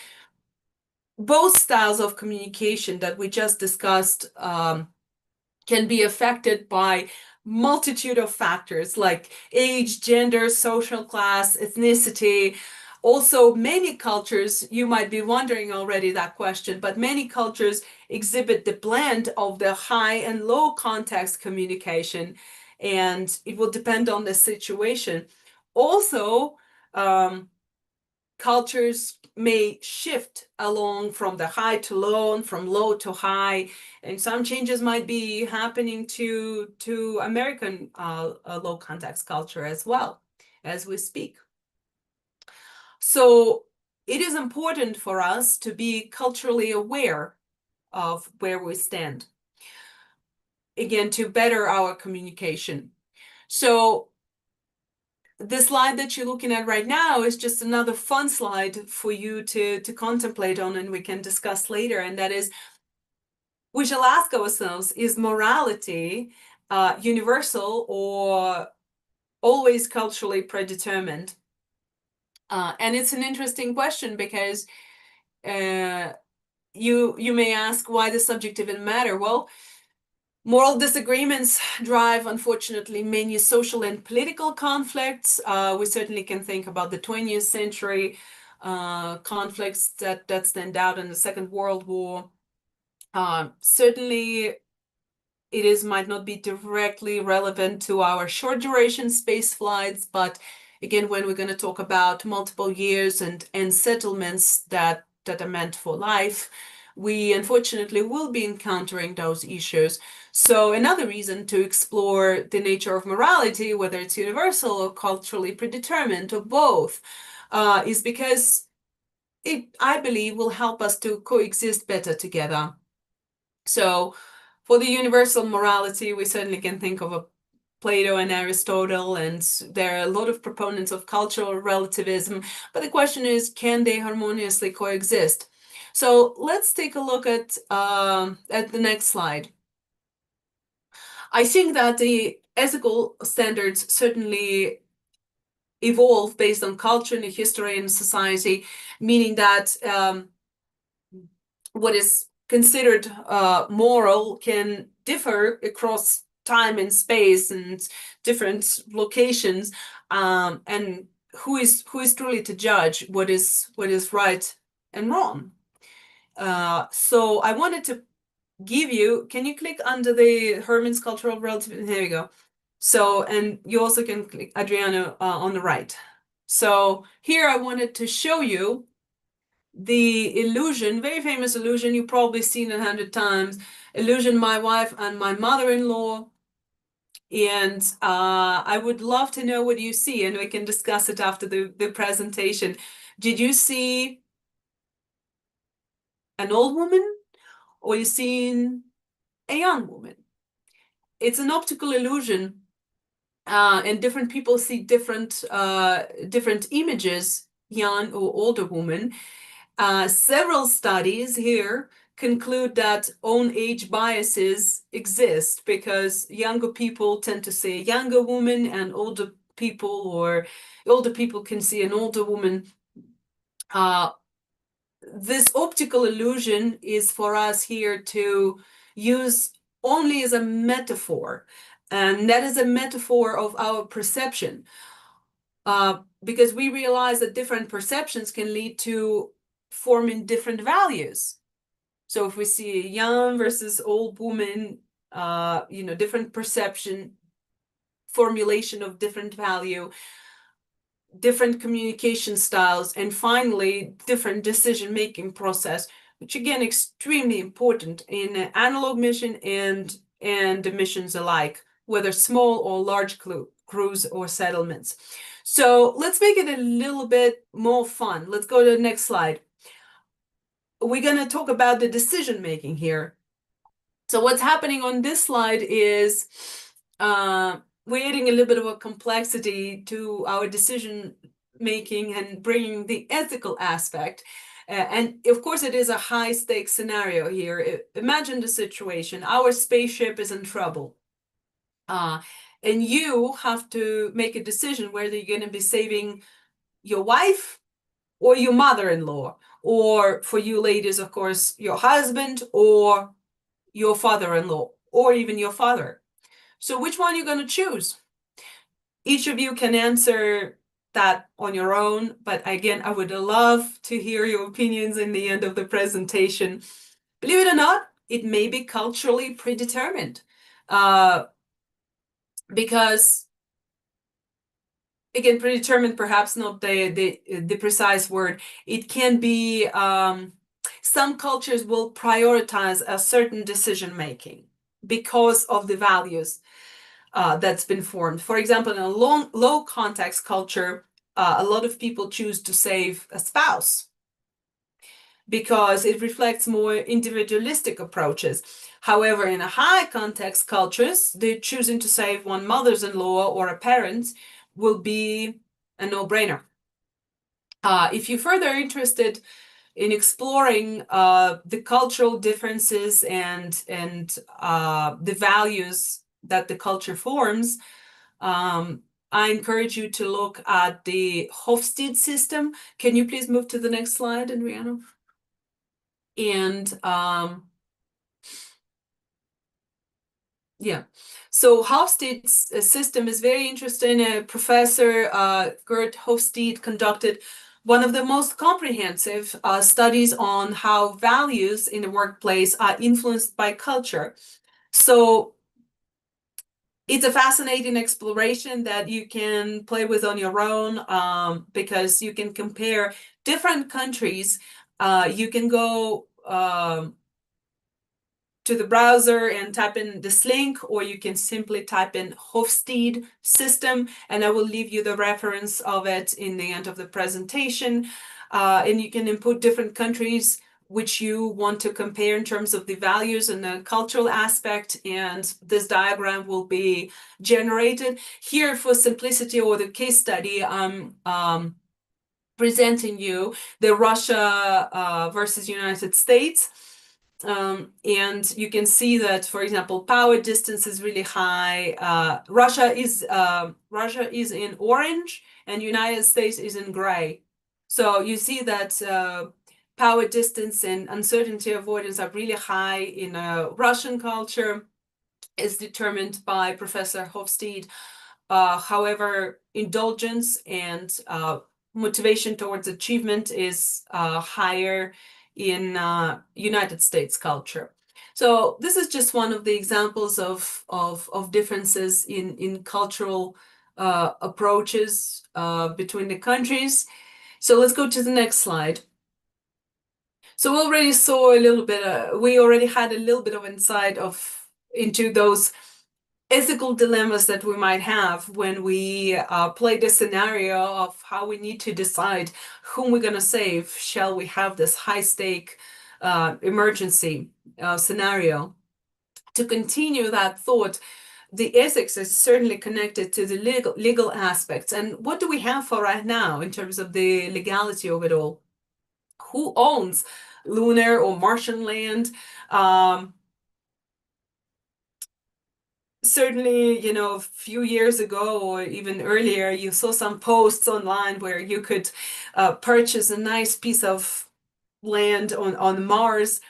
both styles of communication that we just discussed can be affected by multitude of factors like age, gender, social class, ethnicity. Also, many cultures, you might be wondering already that question, but many cultures exhibit the blend of the high and low context communication, and it will depend on the situation. Also, cultures may shift along from the high to low and from low to high, and some changes might be happening to American low context culture as well as we speak. So it is important for us to be culturally aware of where we stand, again, to better our communication. So the slide that you're looking at right now is just another fun slide for you to contemplate on, and we can discuss later. And that is, we shall ask ourselves, is morality universal or always culturally predetermined? And it's an interesting question, because you may ask, why the subject even matter? Well, moral disagreements drive, unfortunately, many social and political conflicts. We certainly can think about the 20th century conflicts that stand out in the Second World War. Certainly, might not be directly relevant to our short duration space flights, but again, when we're going to talk about multiple years and settlements that are meant for life, we unfortunately will be encountering those issues. So another reason to explore the nature of morality, whether it's universal or culturally predetermined or both, is because it, I believe, will help us to coexist better together. So for the universal morality, we certainly can think of Plato and Aristotle, and there are a lot of proponents of cultural relativism, but the question is, can they harmoniously coexist? So let's take a look at the next slide. I think that the ethical standards certainly evolve based on culture and history and society, meaning that what is considered moral can differ across time and space and different locations, and who is truly to judge what is right and wrong. So I wanted to give you, can you click under the Herman's cultural relativism? There you go. So, and you also can click Adriano on the right. So here I wanted to show you the illusion, very famous illusion, you've probably seen 100 times, illusion my wife and my mother-in-law. And I would love to know what you see, and we can discuss it after the presentation. Did you see an old woman, or you seen a young woman? It's an optical illusion, and different people see different images, young or older woman. Several studies here conclude that own age biases exist, because younger people tend to see a younger woman, and older people can see an older woman. This optical illusion is for us here to use only as a metaphor, and that is a metaphor of our perception, because we realize that different perceptions can lead to forming different values. So if we see a young versus old woman, different perception, formulation of different value, different communication styles, and finally, different decision-making process, which again, extremely important in an analog mission and missions alike, whether small or large crews or settlements. So let's make it a little bit more fun. Let's go to the next slide. We're going to talk about the decision making here. So what's happening on this slide is we're adding a little bit of a complexity to our decision making and bringing the ethical aspect. And of course, it is a high stakes scenario here. Imagine the situation. Our spaceship is in trouble. And you have to make a decision whether you're going to be saving your wife or your mother-in-law, or for you ladies, of course, your husband or your father-in-law, or even your father. So which one are you going to choose? Each of you can answer that on your own, but again, I would love to hear your opinions in the end of the presentation. Believe it or not, it may be culturally predetermined, because again, predetermined, perhaps not the precise word. It can be some cultures will prioritize a certain decision making because of the values that's been formed. For example, in a low context culture, a lot of people choose to save a spouse because it reflects more individualistic approaches. However, in a high context cultures, they're choosing to save one mother-in-law or a parent will be a no-brainer. If you're further interested in exploring the cultural differences and the values that the culture forms, I encourage you to look at the Hofstede system. Can you please move to the next slide, Adriano? And yeah, so Hofstede's system is very interesting. Professor Gert Hofstede conducted one of the most comprehensive studies on how values in the workplace are influenced by culture. So it's a fascinating exploration that you can play with on your own, because you can compare different countries. You can go to the browser and type in this link, or you can simply type in Hofstede system, and I will leave you the reference of it in the end of the presentation. And you can input different countries which you want to compare in terms of the values and the cultural aspect, and this diagram will be generated. Here, for simplicity or the case study, I'm presenting you the Russia versus United States. And you can see that, for example, power distance is really high. Russia is in orange and United States is in gray. So you see that power distance and uncertainty avoidance are really high in Russian culture, is determined by Professor Hofstede. However, indulgence and motivation towards achievement is higher in United States culture. So this is just one of the examples of differences in cultural approaches between the countries. So let's go to the next slide. So we already saw a little bit, we already had a little bit of insight into those ethical dilemmas that we might have when we play the scenario of how we need to decide whom we're going to save. Shall we have this high-stake emergency scenario? To continue that thought, the ethics is certainly connected to the legal aspects. And what do we have for right now in terms of the legality of it all? Who owns lunar or Martian land? Certainly, you know, a few years ago or even earlier, you saw some posts online where you could purchase a nice piece of land on Mars.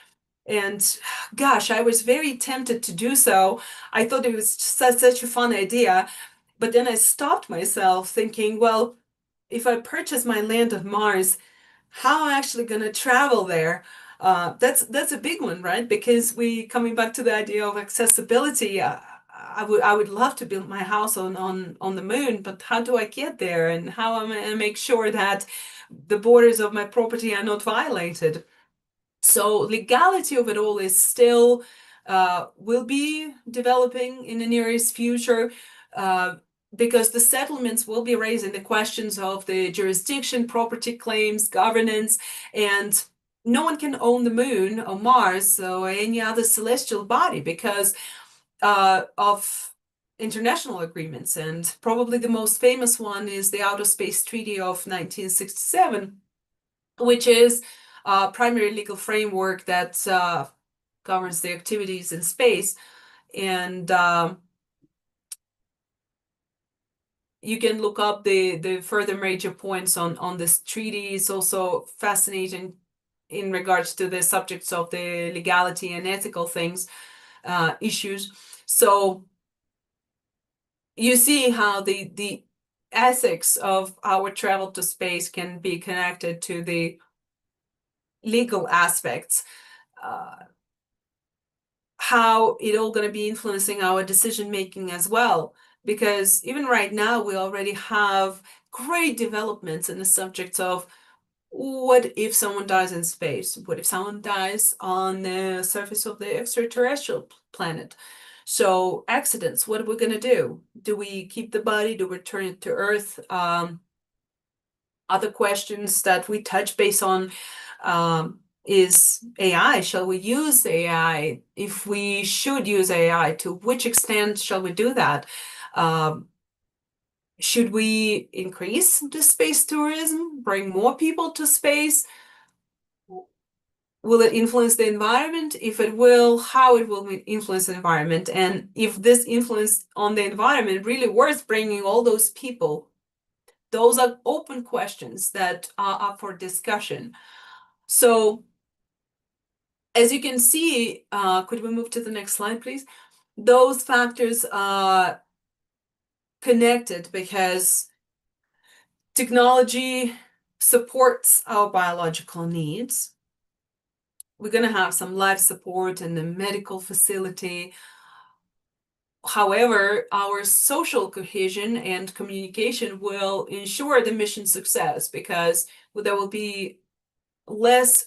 And gosh, I was very tempted to do so. I thought it was such a fun idea. But then I stopped myself thinking, well, if I purchase my land on Mars, how am I actually going to travel there? That's a big one, right? Because coming back to the idea of accessibility, I would love to build my house on the moon, but how do I get there? And how am I going to make sure that the borders of my property are not violated? So legality of it all is still will be developing in the nearest future, because the settlements will be raising the questions of the jurisdiction, property claims, governance, and no one can own the moon or Mars or any other celestial body because of international agreements. And probably the most famous one is the Outer Space Treaty of 1967, which is a primary legal framework that governs the activities in space. And you can look up the further major points on this treaty. It's also fascinating in regards to the subjects of the legality and ethical things, issues. So you see how the ethics of our travel to space can be connected to the legal aspects, how it all going to be influencing our decision making as well. Because even right now, we already have great developments in the subjects of what if someone dies in space? What if someone dies on the surface of the extraterrestrial planet? So accidents, what are we going to do? Do we keep the body? Do we return it to Earth? Other questions that we touch base on is AI. Shall we use AI? If we should use AI, to which extent shall we do that? Should we increase the space tourism, bring more people to space? Will it influence the environment? If it will, how it will influence the environment? And if this influence on the environment really worth bringing all those people? Those are open questions that are up for discussion. So as you can see, could we move to the next slide, please? Those factors are connected because technology supports our biological needs. We're going to have some life support in the medical facility. However, our social cohesion and communication will ensure the mission success because there will be less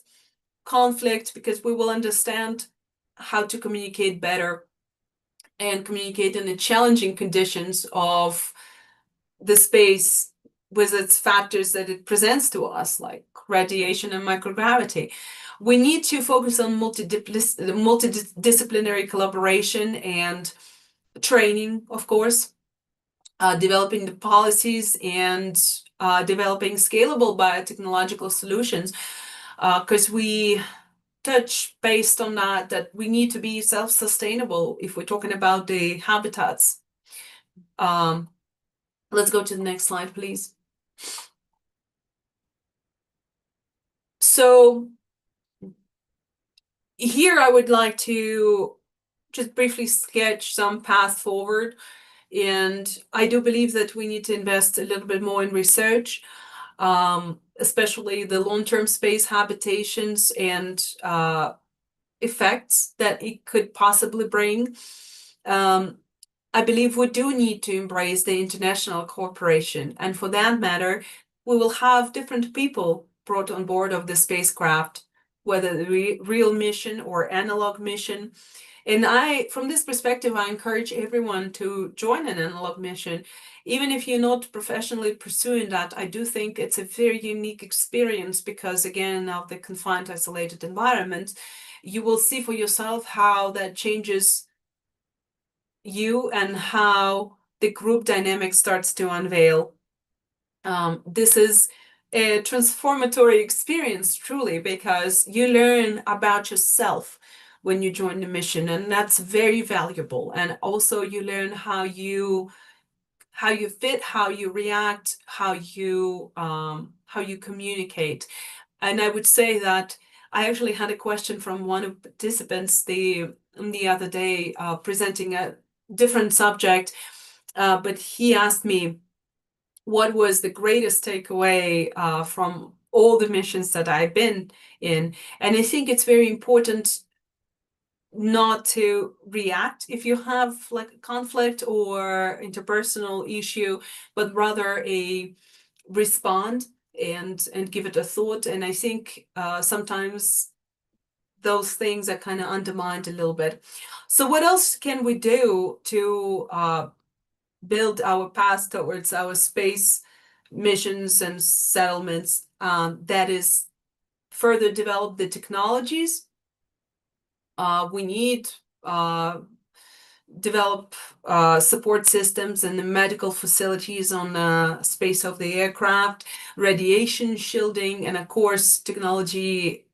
conflict because we will understand how to communicate better and communicate in the challenging conditions of the space with its factors that it presents to us, like radiation and microgravity. We need to focus on multidisciplinary collaboration and training, of course, developing the policies and developing scalable biotechnological solutions, because we touch based on that we need to be self-sustainable if we're talking about the habitats. Let's go to the next slide, please. So here I would like to just briefly sketch some path forward. And I do believe that we need to invest a little bit more in research, especially the long-term space habitations and effects that it could possibly bring. I believe we do need to embrace the international cooperation. And for that matter, we will have different people brought on board of the spacecraft, whether the real mission or analog mission. And from this perspective, I encourage everyone to join an analog mission. Even if you're not professionally pursuing that, I do think it's a very unique experience because, again, of the confined, isolated environment, you will see for yourself how that changes you and how the group dynamic starts to unveil. This is a transformatory experience, truly, because you learn about yourself when you join the mission, and that's very valuable. And also you learn how you fit, how you react, how you communicate. And I would say that I actually had a question from one of the participants the other day, presenting a different subject, but he asked me what was the greatest takeaway from all the missions that I've been in. And I think it's very important not to react if you have like a conflict or interpersonal issue, but rather respond and give it a thought. And I think sometimes those things are kind of undermined a little bit. So what else can we do to build our path towards our space missions and settlements? That is, further develop the technologies. We need develop support systems and the medical facilities on the space of the aircraft, radiation shielding, and of course technology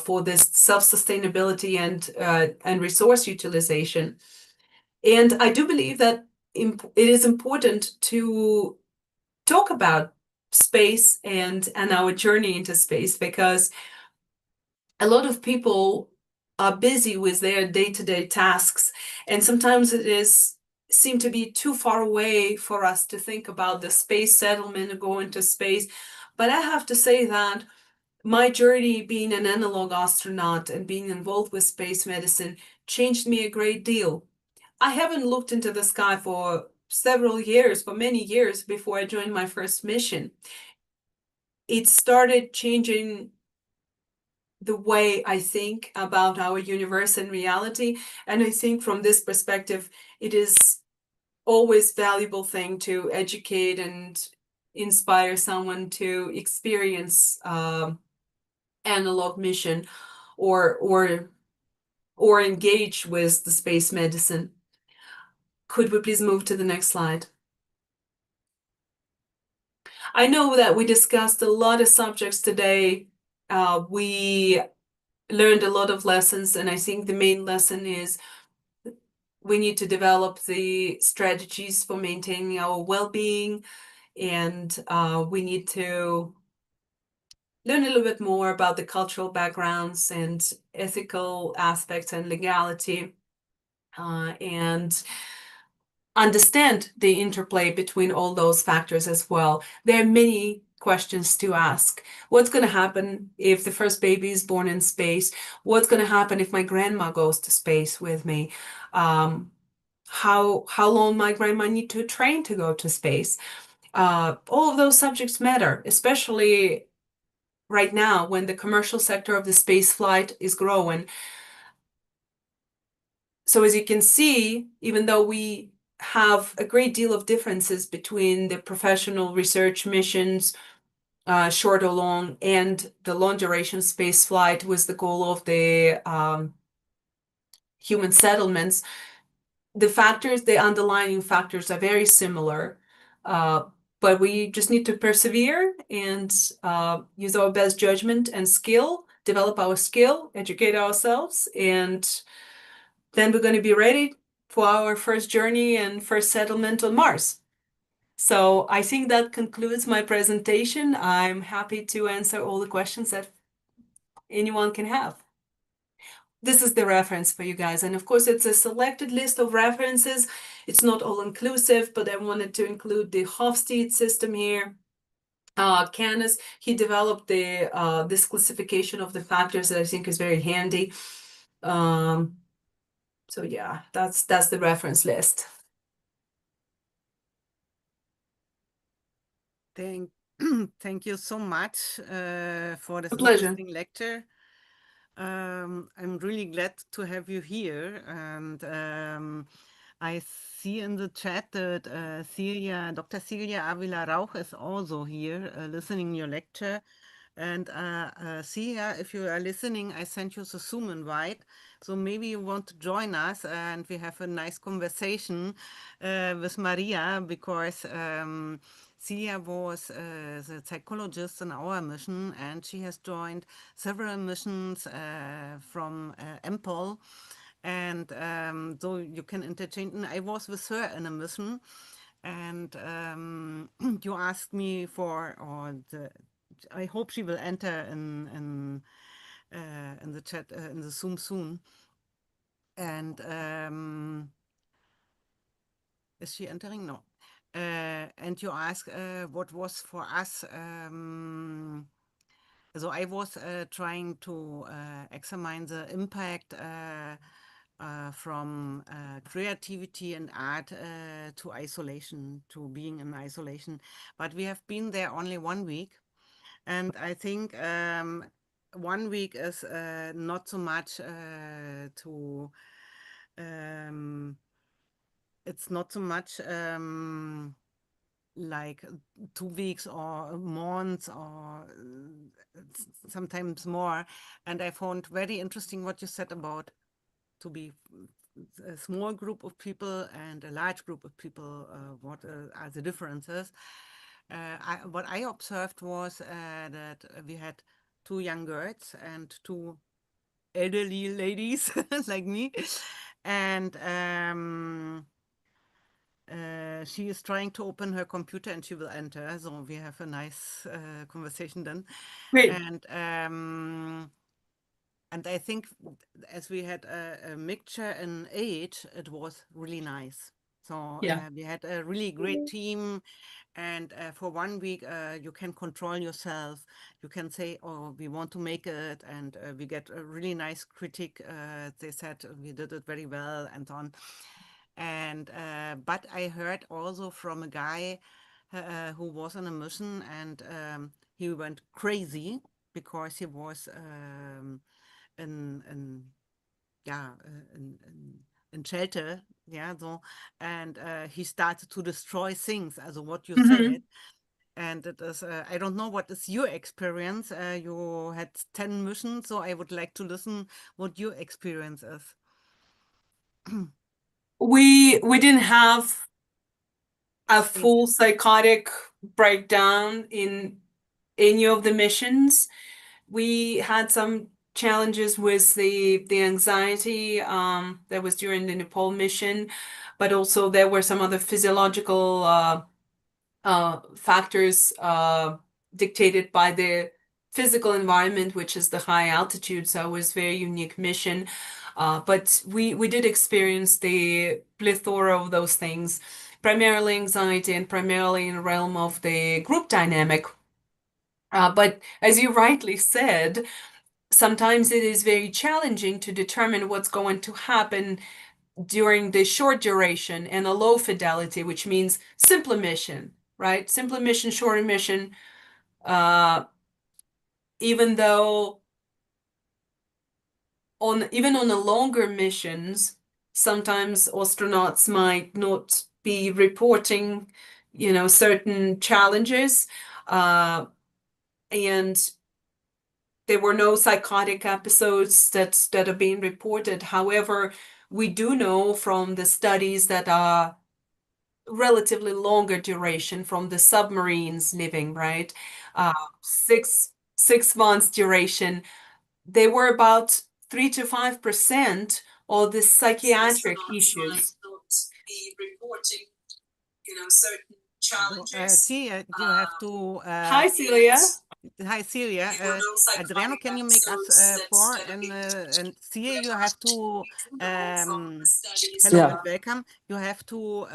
for this self-sustainability and resource utilization. And I do believe that it is important to talk about space and our journey into space, because a lot of people are busy with their day-to-day tasks, and sometimes seem to be too far away for us to think about the space settlement or going to space. But I have to say that my journey being an analog astronaut and being involved with space medicine changed me a great deal. I haven't looked into the sky for many years before I joined my first mission. It started changing the way I think about our universe and reality. And I think from this perspective, it is always a valuable thing to educate and inspire someone to experience analog mission or engage with the space medicine. Could we please move to the next slide? I know that we discussed a lot of subjects today. We learned a lot of lessons, and I think the main lesson is we need to develop the strategies for maintaining our well-being, and we need to learn a little bit more about the cultural backgrounds and ethical aspects and legality, and understand the interplay between all those factors as well. There are many questions to ask. What's going to happen if the first baby is born in space? What's going to happen if my grandma goes to space with me? How long my grandma need to train to go to space? All of those subjects matter, especially right now when the commercial sector of the space flight is growing. So as you can see, even though we have a great deal of differences between the professional research missions, short or long, and the long duration space flight with the goal of the human settlements. The underlying factors are very similar, but we just need to persevere and use our best judgment and skill, develop our skill, educate ourselves, and then we're going to be ready for our first journey and first settlement on Mars. So I think that concludes my presentation. I'm happy to answer all the questions that anyone can have. This is the reference for you guys. And of course, it's a selected list of references. It's not all inclusive, but I wanted to include the Hofstede system here. Canis, he developed this classification of the factors that I think is very handy. So yeah, that's the reference list. Thank you so much for this A pleasure. interesting lecture. I'm really glad to have you here, and I see in the chat that Dr. Celia Avila Rauch is also here listening your lecture. And Celia, if you are listening, I sent you the Zoom invite, so maybe you want to join us and we have a nice conversation with Maria, because Celia was the psychologist in our mission, and she has joined several missions from EMPL. And so you can interchange. And I was with her in a mission, and you asked me for, I hope she will enter in the chat, in the Zoom soon. And is she entering? No. And you ask what was for us. So I was trying to examine the impact from creativity and art to isolation, to being in isolation. But we have been there only 1 week. And I think 1 week is not so much it's not so much like 2 weeks or months or sometimes more. And I found very interesting what you said about to be a small group of people and a large group of people, what are the differences. What I observed was that we had 2 young girls and 2 elderly ladies like me, and she is trying to open her computer and she will enter, so we have a nice conversation then. Great. And I think as we had a mixture in age, it was really nice. So Yeah. we had a really great team. And for 1 week, you can control yourself. You can say, oh, we want to make it. And we get a really nice critique. They said we did it very well and so on. And but I heard also from a guy who was on a mission, and he went crazy because he was in yeah in shelter, yeah, so, and he started to destroy things, as what you said. And it is I don't know what is your experience. You had 10 missions, so I would like to listen what your experience is. We didn't have a full psychotic breakdown in any of the missions. We had some challenges with the anxiety that was during the Nepal mission, but also there were some other physiological factors dictated by the physical environment, which is the high altitude. So it was a very unique mission. But we did experience the plethora of those things, primarily anxiety and primarily in the realm of the group dynamic. But as you rightly said, sometimes it is very challenging to determine what's going to happen during the short duration and a low fidelity, which means simple mission, right? Simple mission, short mission, even though even on the longer missions, sometimes astronauts might not be reporting, certain challenges, and there were no psychotic episodes that are being reported. However, we do know from the studies that are relatively longer duration from the submarines living, right? 6 months duration. They were about 3 to 5% of the psychiatric issues. Be reporting, certain challenges. You have to. Hi, Celia. Hi, Celia. Adriano, can you make us four? And Cia, you have to. Hello Yeah. and welcome. You have to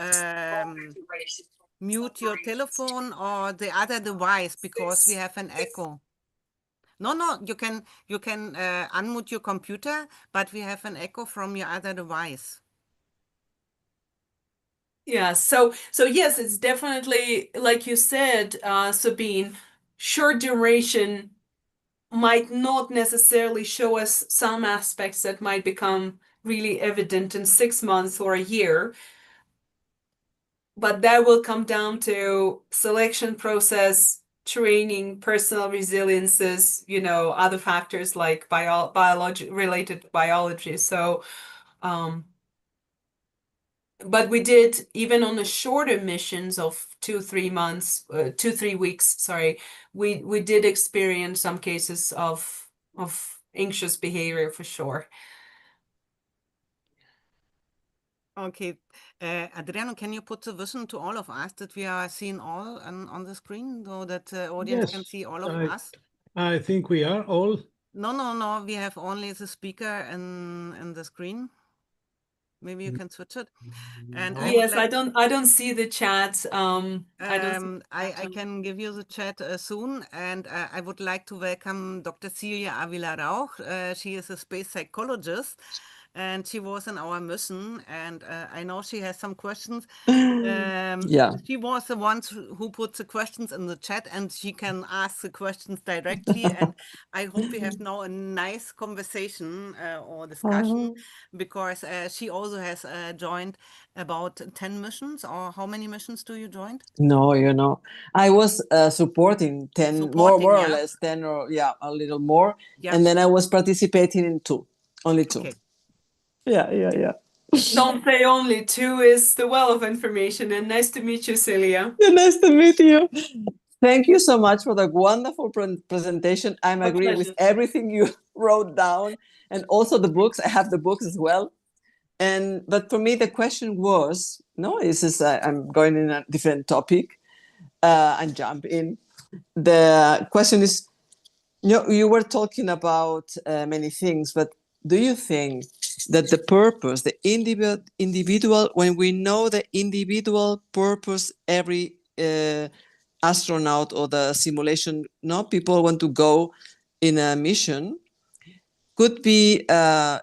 mute your telephone or the other device because we have an echo. No, you can unmute your computer, but we have an echo from your other device. Yeah, so yes, it's definitely like you said, Sabine, short duration might not necessarily show us some aspects that might become really evident in 6 months or a year. But that will come down to selection process, training, personal resiliences, other factors like biology related biology. So, but we did, even on the shorter missions of 3 weeks, sorry, we did experience some cases of anxious behavior for sure. Okay, Adriano, can you put the vision to all of us that we are seeing all on the screen so that the audience can see all of us? I think we are all. No, we have only the speaker in the screen. Maybe you can switch it. And No. Yes, I don't see the chat. I can give you the chat soon, and I would like to welcome Dr. Celia Avila Rauch. She is a space psychologist, and she was in our mission, and I know she has some questions. Yeah. She was the one who put the questions in the chat, and she can ask the questions directly. And I hope we have now a nice conversation or discussion, because she also has joined about 10 missions. Or how many missions do you join? No, I was supporting 10, more or yeah. less 10, or a little more. Yeah. And then I was participating in only two. Okay. Yeah. Don't say only two is the well of information. And nice to meet you, Celia. Yeah, nice to meet you. Thank you so much for the wonderful presentation. I'm agreeing with everything you wrote down, and also the books. I have the books as well. But for me, the question was, I'm going in a different topic and jump in. The question is, you were talking about many things, but do you think that the purpose, the individual, when we know the individual purpose, every astronaut or the simulation, people want to go in a mission, could be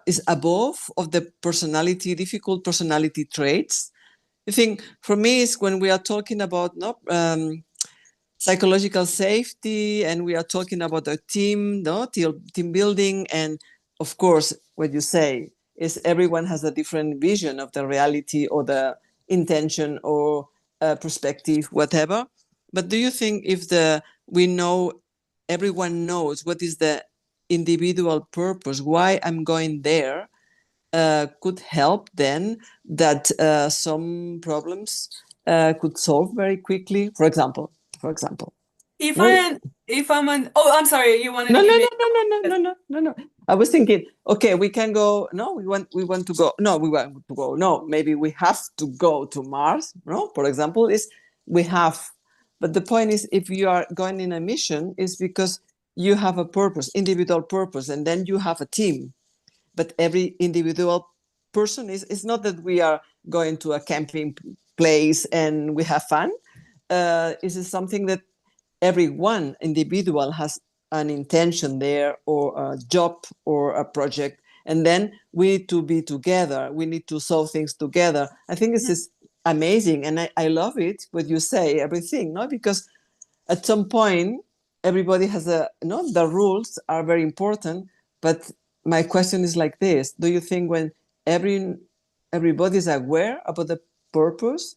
is above of the personality, difficult personality traits? I think for me is when we are talking about psychological safety, and we are talking about a team, team building, and of course, what you say is everyone has a different vision of the reality or the intention or perspective, whatever. But do you think if everyone knows what is the individual purpose, why I'm going there, could help then that some problems could solve very quickly? For example. If I'm sorry, you wanted to No. I was thinking, okay, we can go. No, we want to go. No, we want to go. No, maybe we have to go to Mars. No, for example, we have. But the point is, if you are going in a mission, is because you have a purpose, individual purpose, and then you have a team. But every individual person is not that we are going to a camping place and we have fun. This is something that every one individual has an intention there, or a job or a project, and then we need to be together, we need to solve things together. I think this is amazing, and I love it what you say, everything, because at some point everybody has the rules are very important. But my question is like this: do you think when every everybody's aware about the purpose,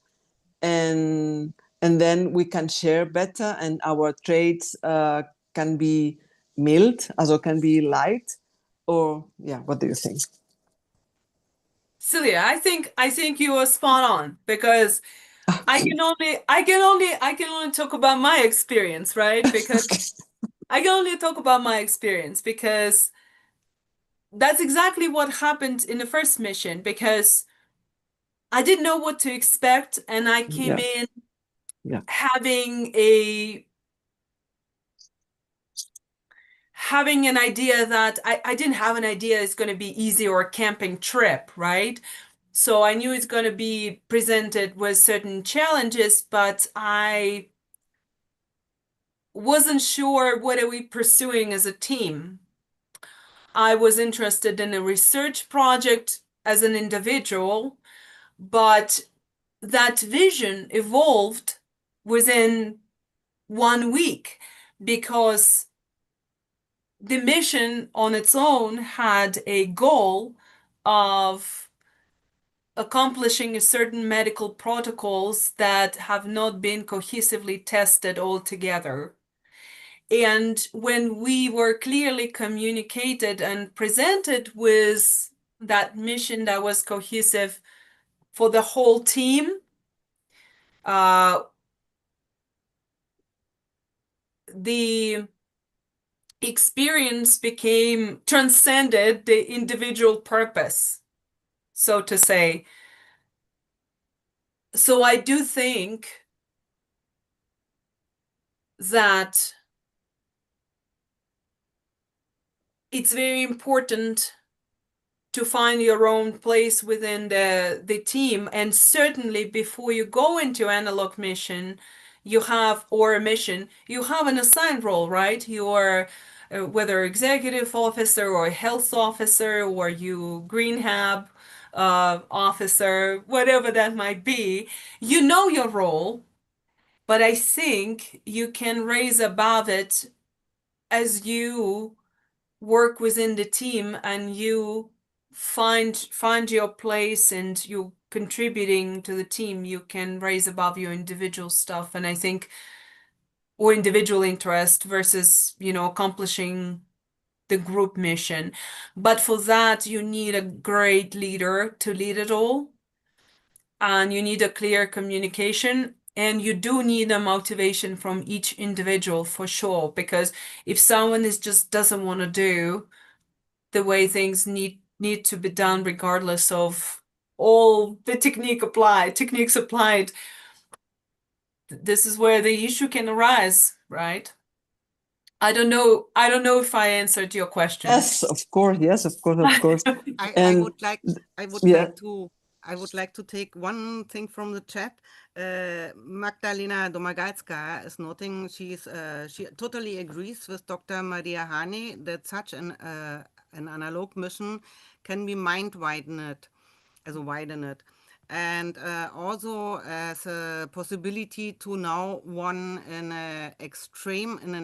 and then we can share better, and our traits can be mild, also can be light. Or yeah, what do you think? Celia, I think you are spot on, because I can only talk about my experience, right? Because I can only talk about my experience, because that's exactly what happened in the first mission, because I didn't know what to expect, and I came Yeah. in Yeah. having an idea that I didn't have an idea it's going to be easy or a camping trip, right? So I knew it's going to be presented with certain challenges, but I wasn't sure what are we pursuing as a team. I was interested in a research project as an individual, but that vision evolved within 1 week, because the mission on its own had a goal of accomplishing certain medical protocols that have not been cohesively tested altogether. And when we were clearly communicated and presented with that mission that was cohesive for the whole team, the experience transcended the individual purpose, so to say. So I do think that it's very important to find your own place within the team. And certainly before you go into analog mission, or a mission, you have an assigned role, right? You're whether executive officer or health officer, or you green hab officer, whatever that might be, you know your role, but I think you can raise above it as you work within the team and you find your place and you contributing to the team. You can raise above your individual stuff, and I think, or individual interest versus, accomplishing the group mission. But for that, you need a great leader to lead it all, and you need a clear communication, and you do need a motivation from each individual for sure, because if someone just doesn't want to do the way things need to be done, regardless of all the techniques applied, this is where the issue can arise, right? I don't know if I answered your question. Yes, of course. Yes, of course, of course. I And would like yeah, I would like to take one thing from the chat. Magdalena Domagalska is noting she totally agrees with Dr. Maria Harney that such an analog mission can be widened, and also as a possibility to now one in an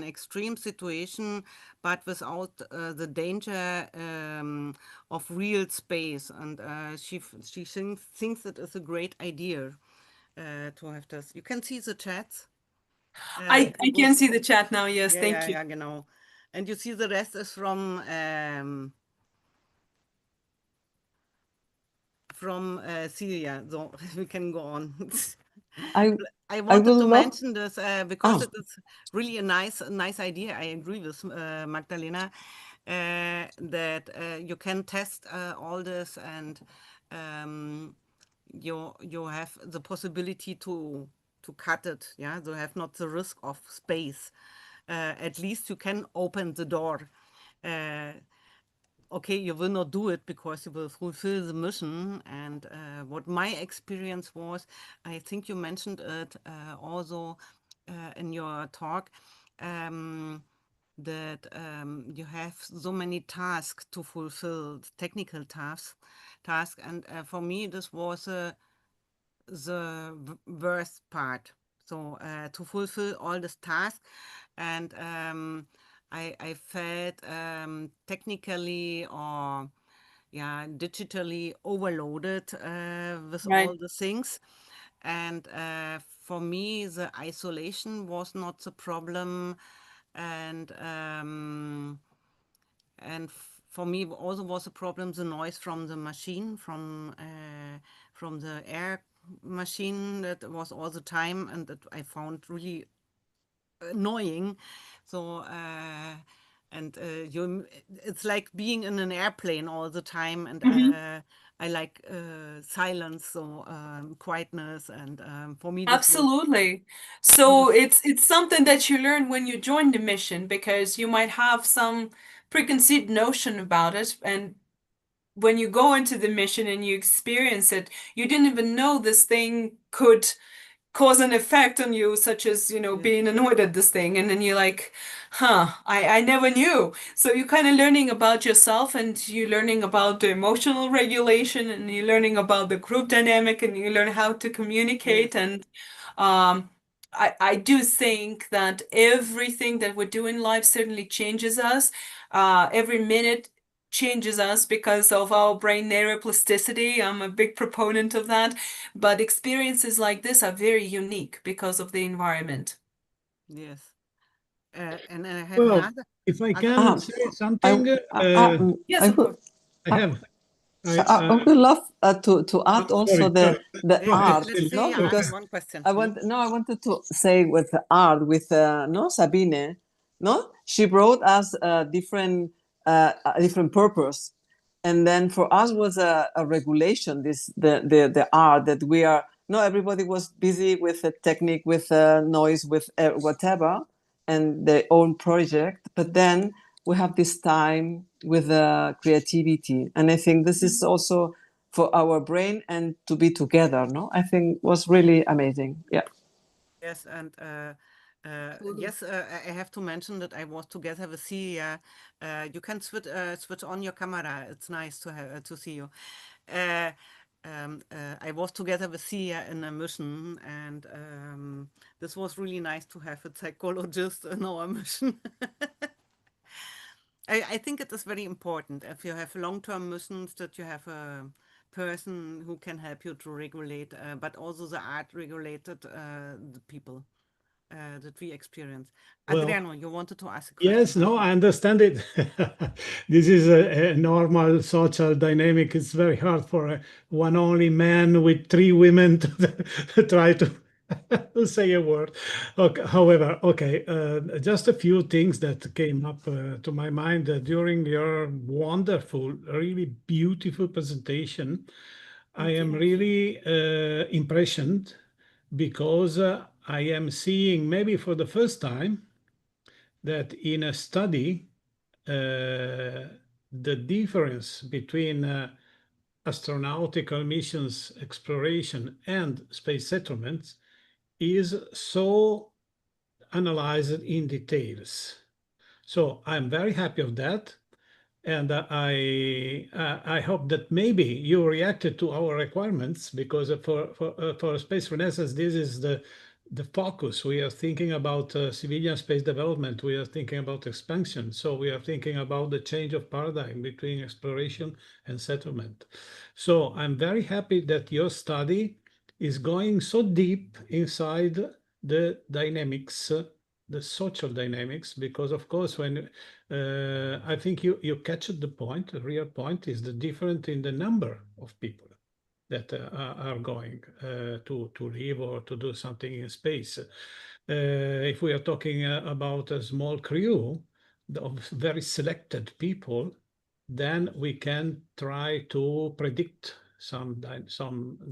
extreme situation, but without the danger of real space. And she thinks it is a great idea to have this. You can see the chats. I can see the chat now. Yes, Yeah, thank you. yeah, genau. And you see the rest is from Celia, so we can go on. I wanted will to love. mention this because it is really a nice idea. I agree with Magdalena that you can test all this, and you have the possibility to cut it. Yeah, so have not the risk of space. At least you can open the door. Okay, you will not do it because you will fulfill the mission. And what my experience was, I think you mentioned it also in your talk, that you have so many tasks to fulfill, technical tasks. And for me, this was the worst part. So to fulfill all this task, and I felt technically or digitally overloaded with Right. all the things. And for me, the isolation was not the problem. And for me also was a problem the noise from the machine, from the air machine, that was all the time, and that I found really annoying. So it's like being in an airplane all the time, and I like silence, so quietness, and for me this was Absolutely. So it's something that you learn when you join the mission, because you might have some preconceived notion about it, and when you go into the mission and you experience it, you didn't even know this thing could cause an effect on you, such as, yes, being annoyed at this thing. And then you're like, I never knew. So you're kind of learning about yourself, and you're learning about the emotional regulation, and you're learning about the group dynamic, and you learn how to yes, communicate. And um, I do think that everything that we do in life certainly changes us. Every minute changes us because of our brain neuroplasticity. I'm a big proponent of that. But experiences like this are very unique because of the environment. yes. And I have Well, another if I other can Um, say I, something, Yes, I of would, course. I I, have. I would love to add also Sorry, sorry. the Go ahead, art, Celia. let's say no? you Go ask ahead. Because one question. I wanted to say with the art, with no Sabine, no, she brought us a different purpose, and then for us was a regulation. This the art that we are. No, everybody was busy with the technique, with noise, with whatever, and their own project. But then we have this time with creativity, and I think this is also for our brain and to be together. No, I think was really amazing. Yeah. Yes, and Absolutely. yes, I have to mention that I was together with Celia. You can switch on your camera. It's nice to have to see you. Uh, I was together with Celia in a mission, and this was really nice to have a psychologist in our mission. I think it is very important if you have long-term missions that you have a person who can help you to regulate, but also the art regulated the people that we experience. Well, Adriano, you wanted to ask a question, yes, don't no, you? I understand it. This is a normal social dynamic. It's very hard for a one only man with three women to try to say a word. Okay, however, okay, just a few things that came up to my mind during your wonderful, really beautiful presentation. I Thank am you. really impressioned because I am seeing maybe for the first time that in a study, the difference between astronautical missions exploration and space settlements is so analyzed in details. So I'm very happy of that. And I hope that maybe you reacted to our requirements because for Space Renaissance, this is the focus. We are thinking about civilian space development. We are thinking about expansion. So we are thinking about the change of paradigm between exploration and settlement. So I'm very happy that your study is going so deep inside the dynamics, the social dynamics, because of course when I think you catch the point. The real point is the difference in the number of people that are going to live or to do something in space. If we are talking about a small crew of very selected people, then we can try to predict some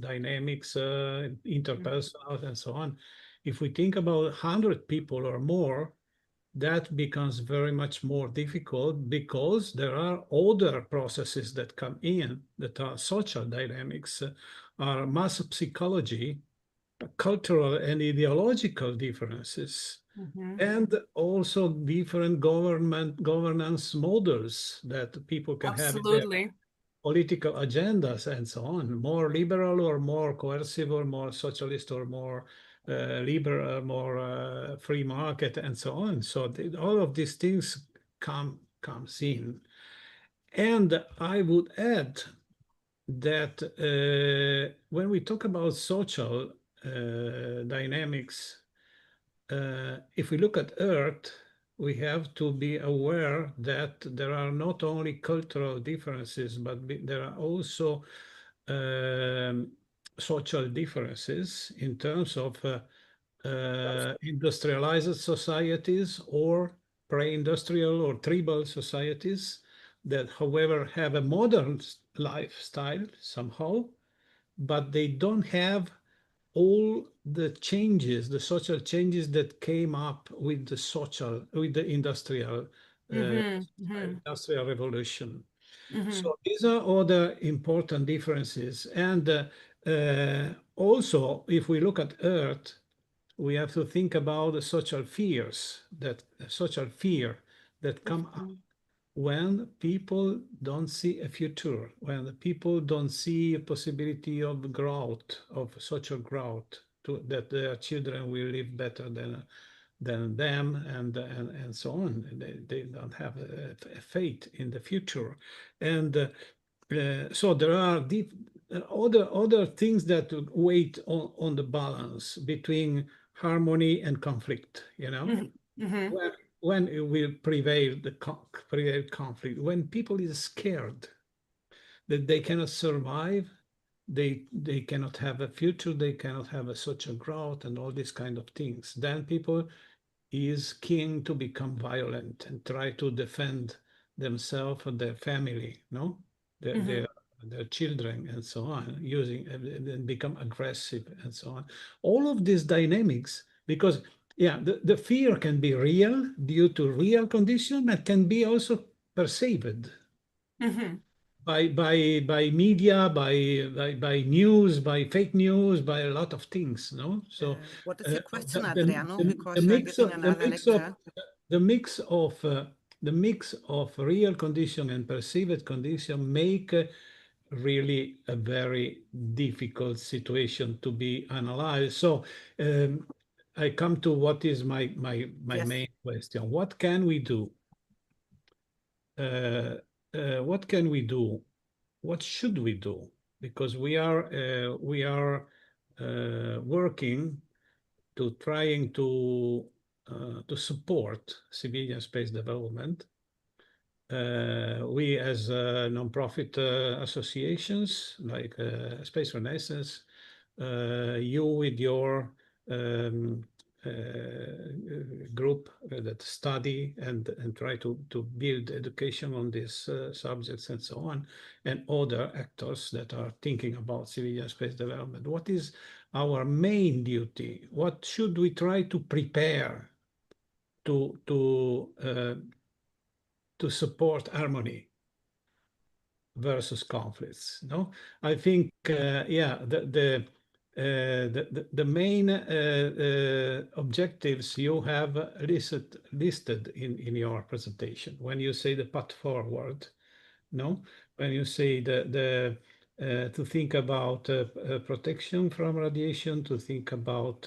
dynamics, interpersonal, and so on. If we think about 100 people or more, that becomes very much more difficult because there are other processes that come in that are social dynamics, are mass psychology, cultural and ideological differences, and also different governance models that people can have in their Absolutely. political agendas and so on, more liberal or more coercive or more socialist or more liberal, more free market and so on. So all of these things comes in. And I would add that when we talk about social dynamics, if we look at Earth, we have to be aware that there are not only cultural differences, but there are also social differences in terms of industrialized societies or pre-industrial or tribal societies that, however, have a modern lifestyle somehow, but they don't have all the changes, the social changes that came up with the industrial industrial revolution. So these are other important differences. And also, if we look at Earth, we have to think about the social fear that come up when people don't see a future, when the people don't see a possibility of growth, of social growth, that their children will live better than them, and so on. They don't have a faith in the future, and so there are deep other things that weight on the balance between harmony and conflict. When it will prevail conflict, when people is scared that they cannot survive, they cannot have a future, they cannot have a social growth and all these kind of things, then people is keen to become violent and try to defend themselves and their family, no, their children and so on, using and become aggressive and so on. All of these dynamics, because yeah, the fear can be real due to real condition, but can be also perceived by media, by news, by fake news, by a lot of things. No, so what is your question, Adriano? Because you're giving another lecture. The mix of real condition and perceived condition make really a very difficult situation to be analyzed. So I come to what is my Yes. main question. What can we do? What can we do? What should we do? Because we are working to trying to support civilian space development. We as non-profit associations like Space Renaissance, you with your group that study and try to build education on these subjects and so on, and other actors that are thinking about civilian space development. What is our main duty? What should we try to prepare to support harmony versus conflicts? No, I think yeah, the main objectives you have listed in your presentation when you say the path forward. No, when you say to think about protection from radiation, to think about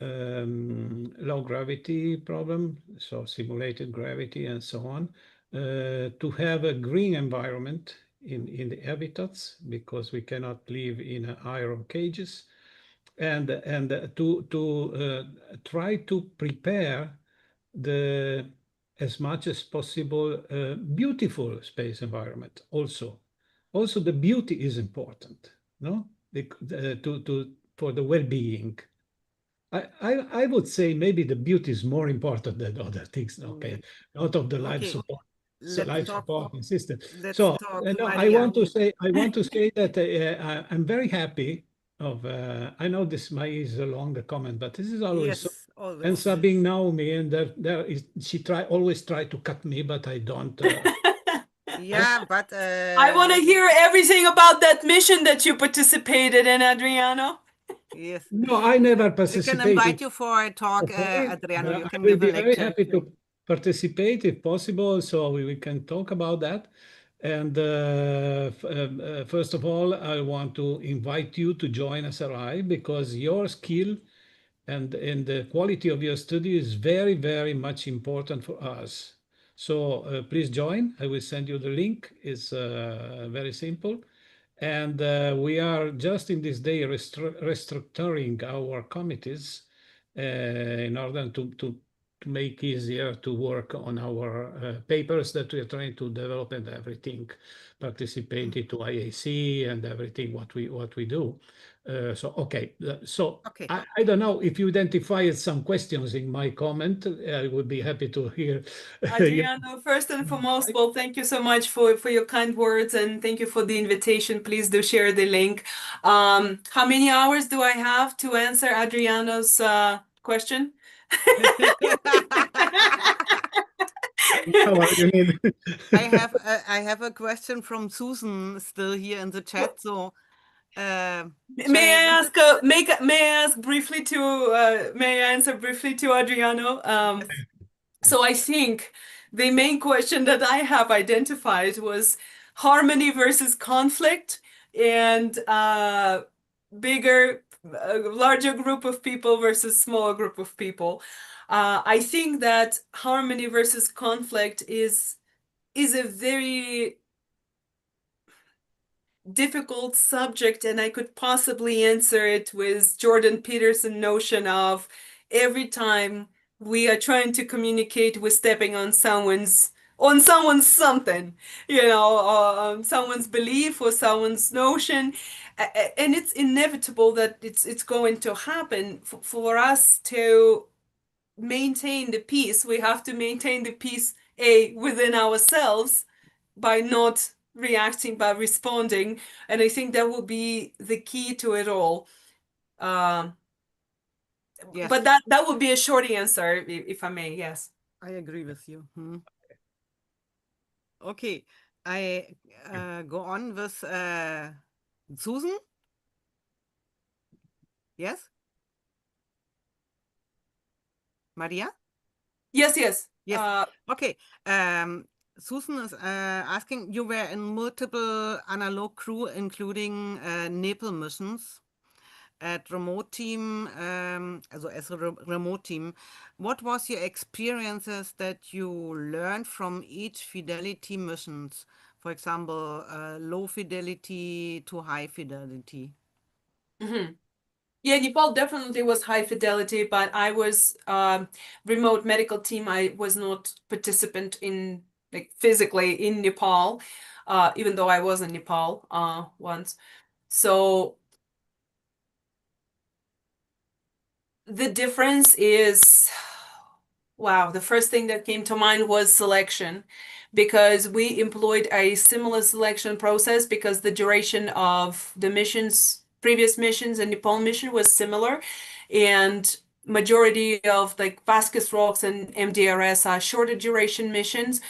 low gravity problem, so simulated gravity and so on, to have a green environment in the habitats, because we cannot live in iron cages, and to try to prepare as much as possible beautiful space environment also. Also the beauty is important, no, for the well-being. I would say maybe the beauty is more important than other things. Okay, not of the life support, supporting system. So I want to say that I'm very happy of. I know this is a longer comment, but this is always. Yes, so, always. and Sabine know me, and she always try to cut me, but I don't. Yeah, but I want to hear everything about that mission that you participated in, Adriano. Yes. No, I never We participated. can invite you for a talk, Okay. Adriano. You can I will give a be lecture. very happy to participate if possible, so we can talk about that. And first of all, I want to invite you to join SRI, because your skill and the quality of your study is very, very much important for us. So please join. I will send you the link. It's very simple. And we are just in this day restructuring our committees in order to make easier to work on our papers that we are trying to develop and everything, participating to IAC and everything what we do. So okay, so Okay. I don't know if you identified some questions in my comment. I would be happy to hear. Adriano, first and foremost, well, thank you so much for your kind words and thank you for the invitation. Please do share the link. How many hours do I have to answer Adriano's question? I have a question from Susan still here in the chat. So may I ask briefly to may I answer briefly to Adriano? So I think the main question that I have identified was harmony versus conflict and larger group of people versus smaller group of people. I think that harmony versus conflict is a very difficult subject, and I could possibly answer it with Jordan Peterson notion of every time we are trying to communicate, we're stepping on someone's something, someone's belief or someone's notion, and it's inevitable that it's going to happen. For us to maintain the peace, we have to maintain the peace within ourselves by not reacting, by responding, and I think that will be the key to it all. Yes. But that would be a short answer, if I may. Yes, I agree with you. Okay, I go on with Susan. Yes, Maria. Yes. Okay. Susan is asking, you were in multiple analog crew, including Nepal missions at remote team, as a remote team. What was your experiences that you learned from each fidelity missions? For example, low fidelity to high fidelity. Yeah, Nepal definitely was high fidelity, but I was remote medical team. I was not participant in physically in Nepal, even though I was in Nepal once. So the difference is, wow, the first thing that came to mind was selection, because we employed a similar selection process because the duration of the previous missions and Nepal mission was similar, and majority of Vasquez Rocks and MDRS are shorter duration missions.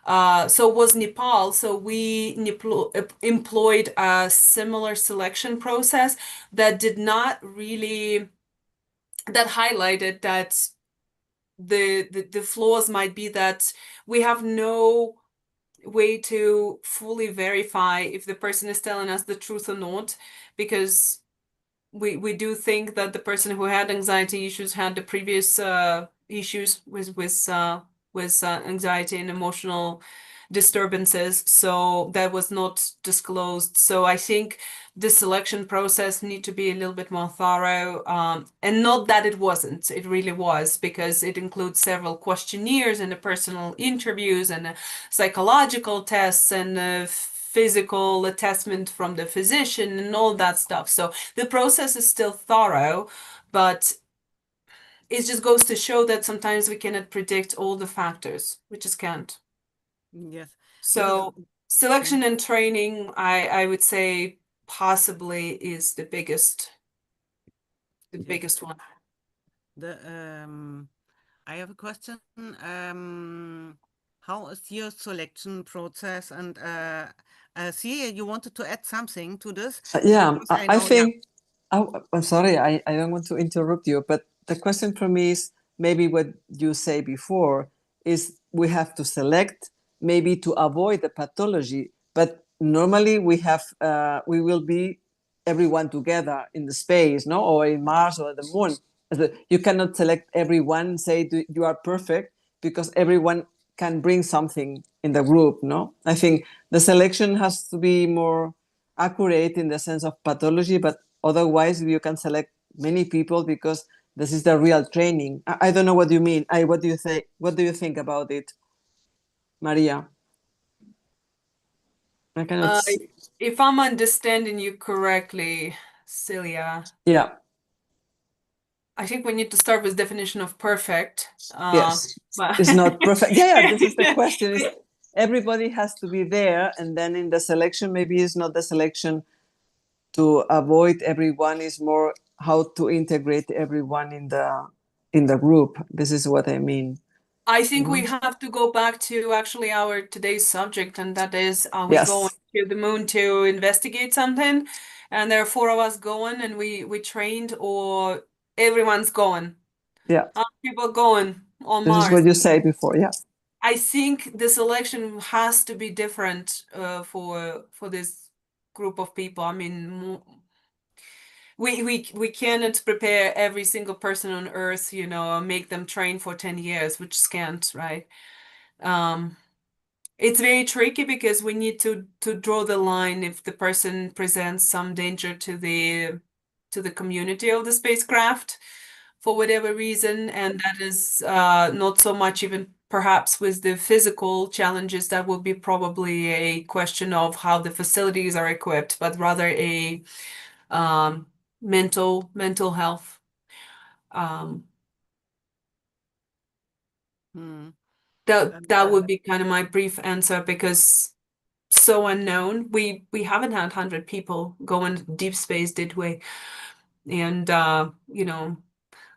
So was Nepal. So we employed a similar selection process that did not really, that highlighted that the flaws might be that we have no way to fully verify if the person is telling us the truth or not, because we do think that the person who had anxiety issues had the previous issues with anxiety and emotional disturbances, so that was not disclosed. So I think the selection process need to be a little bit more thorough, and not that it wasn't, it really was, because it includes several questionnaires and the personal interviews and psychological tests and physical assessment from the physician and all that stuff. So the process is still thorough, but it just goes to show that sometimes we cannot predict all the factors. We just can't. Yes. So selection and training, I would say possibly is the biggest one. I have a question. How is your selection process? And see, you wanted to add something to this? Yeah, I think, I'm sorry, I don't want to interrupt you, but the question for me is maybe what you say before is we have to select maybe to avoid the pathology, but normally we will be everyone together in the space, no, or in Mars or the moon. You cannot select everyone, say you are perfect, because everyone can bring something in the group, no? I think the selection has to be more accurate in the sense of pathology, but otherwise you can select many people because this is the real training. I don't know what you mean. What do you think? What do you think about it, Maria? I cannot. If I'm understanding you correctly, Celia, Yeah. I think we need to start with definition of perfect. Yes. But It's not perfect. Yeah, this is the question. Is everybody has to be there, and then in the selection, maybe it's not the selection to avoid everyone, is more how to integrate everyone in the group. This is what I mean. I think we have to go back to actually our today's subject, and that is, are we going Yes. to the moon to investigate something? And there are four of us going, and we trained, or everyone's going. Yeah. Are people going on This is Mars? what you said before. Yeah. I think the selection has to be different for this group of people. I mean, we cannot prepare every single person on Earth, you know, and make them train for 10 years, which can't, right? It's very tricky because we need to draw the line if the person presents some danger to the community of the spacecraft for whatever reason, and that is not so much even perhaps with the physical challenges. That will be probably a question of how the facilities are equipped, but rather a mental health. That would be kind of my brief answer, because so unknown. We haven't had 100 people go in deep space, did we? And you know,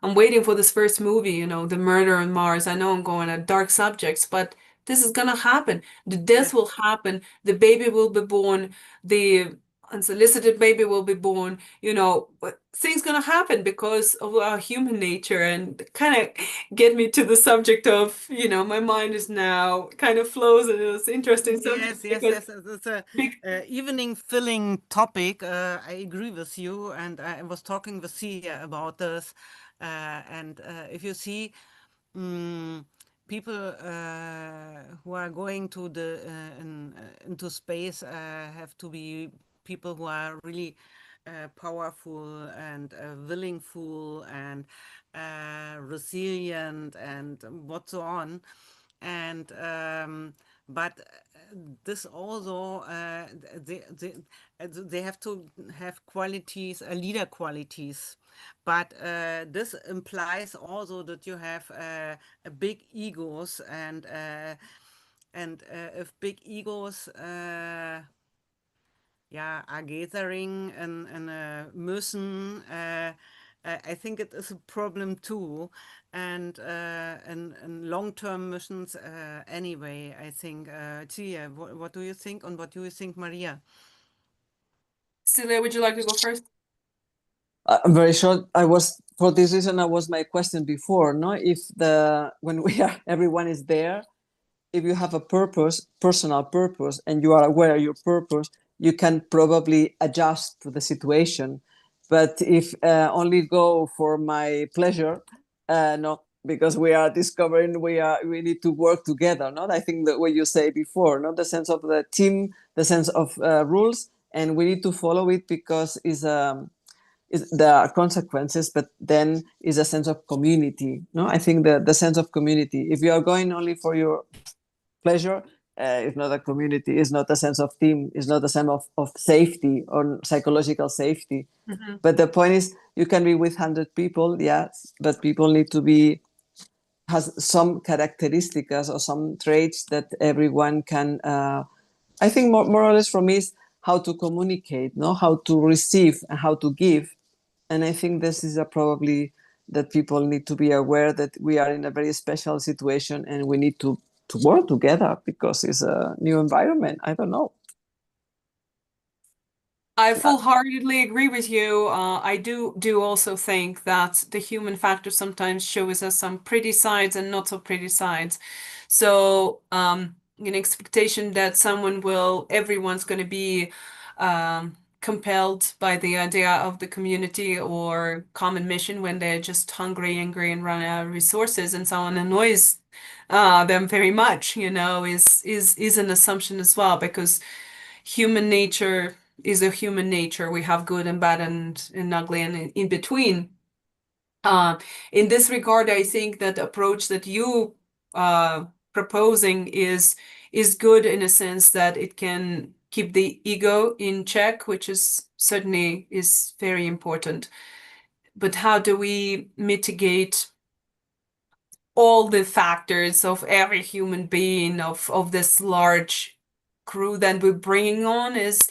I'm waiting for this first movie, you know, The Murder on Mars. I know I'm going at dark subjects, but this is gonna happen. The death will happen. The baby will be born. The unsolicited baby will be born. You know, but things gonna happen because of our human nature. And kind of get me to the subject of, you know, my mind is now kind of flows in this interesting subject. Yes. It's a evening filling topic. I agree with you, and I was talking with Sia about this. And if you see people who are going to into space have to be people who are really powerful and willingful and resilient and what so on. And but this also they have to have qualities, leader qualities, but this implies also that you have a big egos, and if big egos yeah, are gathering and müssen, I think it is a problem too, and long-term missions anyway. I think. Tia, what do you think, and what do you think, Maria? Celia, would you like to go first? I'm very short. I was, for this reason, I was my question before. No, if when we are, everyone is there, if you have a purpose, personal purpose, and you are aware of your purpose, you can probably adjust to the situation. But if only go for my pleasure, no, because we are discovering we need to work together. Not, I think that what you say before, not the sense of the team, the sense of rules, and we need to follow it because there are consequences, but then is a sense of community. No, I think the sense of community. If you are going only for your pleasure, it's not a community, it's not a sense of team, it's not a sense of safety or psychological safety. But the point is, you can be with 100 people, yes, but people need to be, has some characteristics or some traits that everyone can, I think more or less for me is how to communicate, no, how to receive and how to give. And I think this is probably that people need to be aware that we are in a very special situation and we need to work together because it's a new environment. I don't know. I full-heartedly agree with you. I do also think that the human factor sometimes shows us some pretty sides and not so pretty sides. So, an expectation that everyone's going to be compelled by the idea of the community or common mission when they're just hungry, angry, and run out of resources and so on annoys them very much, you know, is an assumption as well, because human nature is a human nature. We have good and bad and ugly and in between. In this regard, I think that approach that you proposing is good in a sense that it can keep the ego in check, which is certainly is very important. But how do we mitigate all the factors of every human being of this large crew that we're bringing on is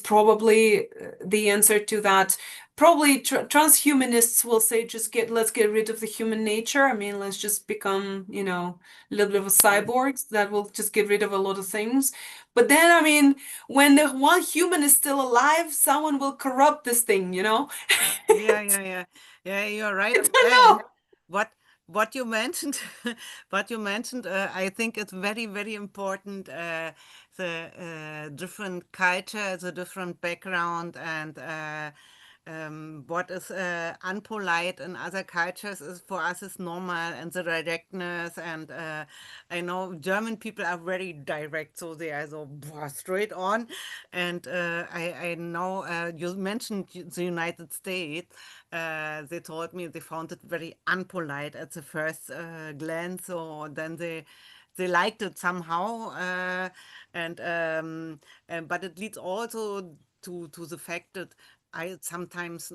probably the answer to that. Probably transhumanists will say, let's get rid of the human nature. I mean, let's just become, you know, a little bit of a cyborgs that will just get rid of a lot of things. But then, I mean, when the one human is still alive, someone will corrupt this thing, you know? Yeah, you're right. I don't know. What you mentioned, I think it's very, very important. The different culture, the different background, and what is unpolite in other cultures is for us is normal, and the directness. And I know German people are very direct, so they are so straight on. And I know you mentioned the United States. They told me they found it very unpolite at the first glance, so then they liked it somehow, but it leads also to the fact that I sometimes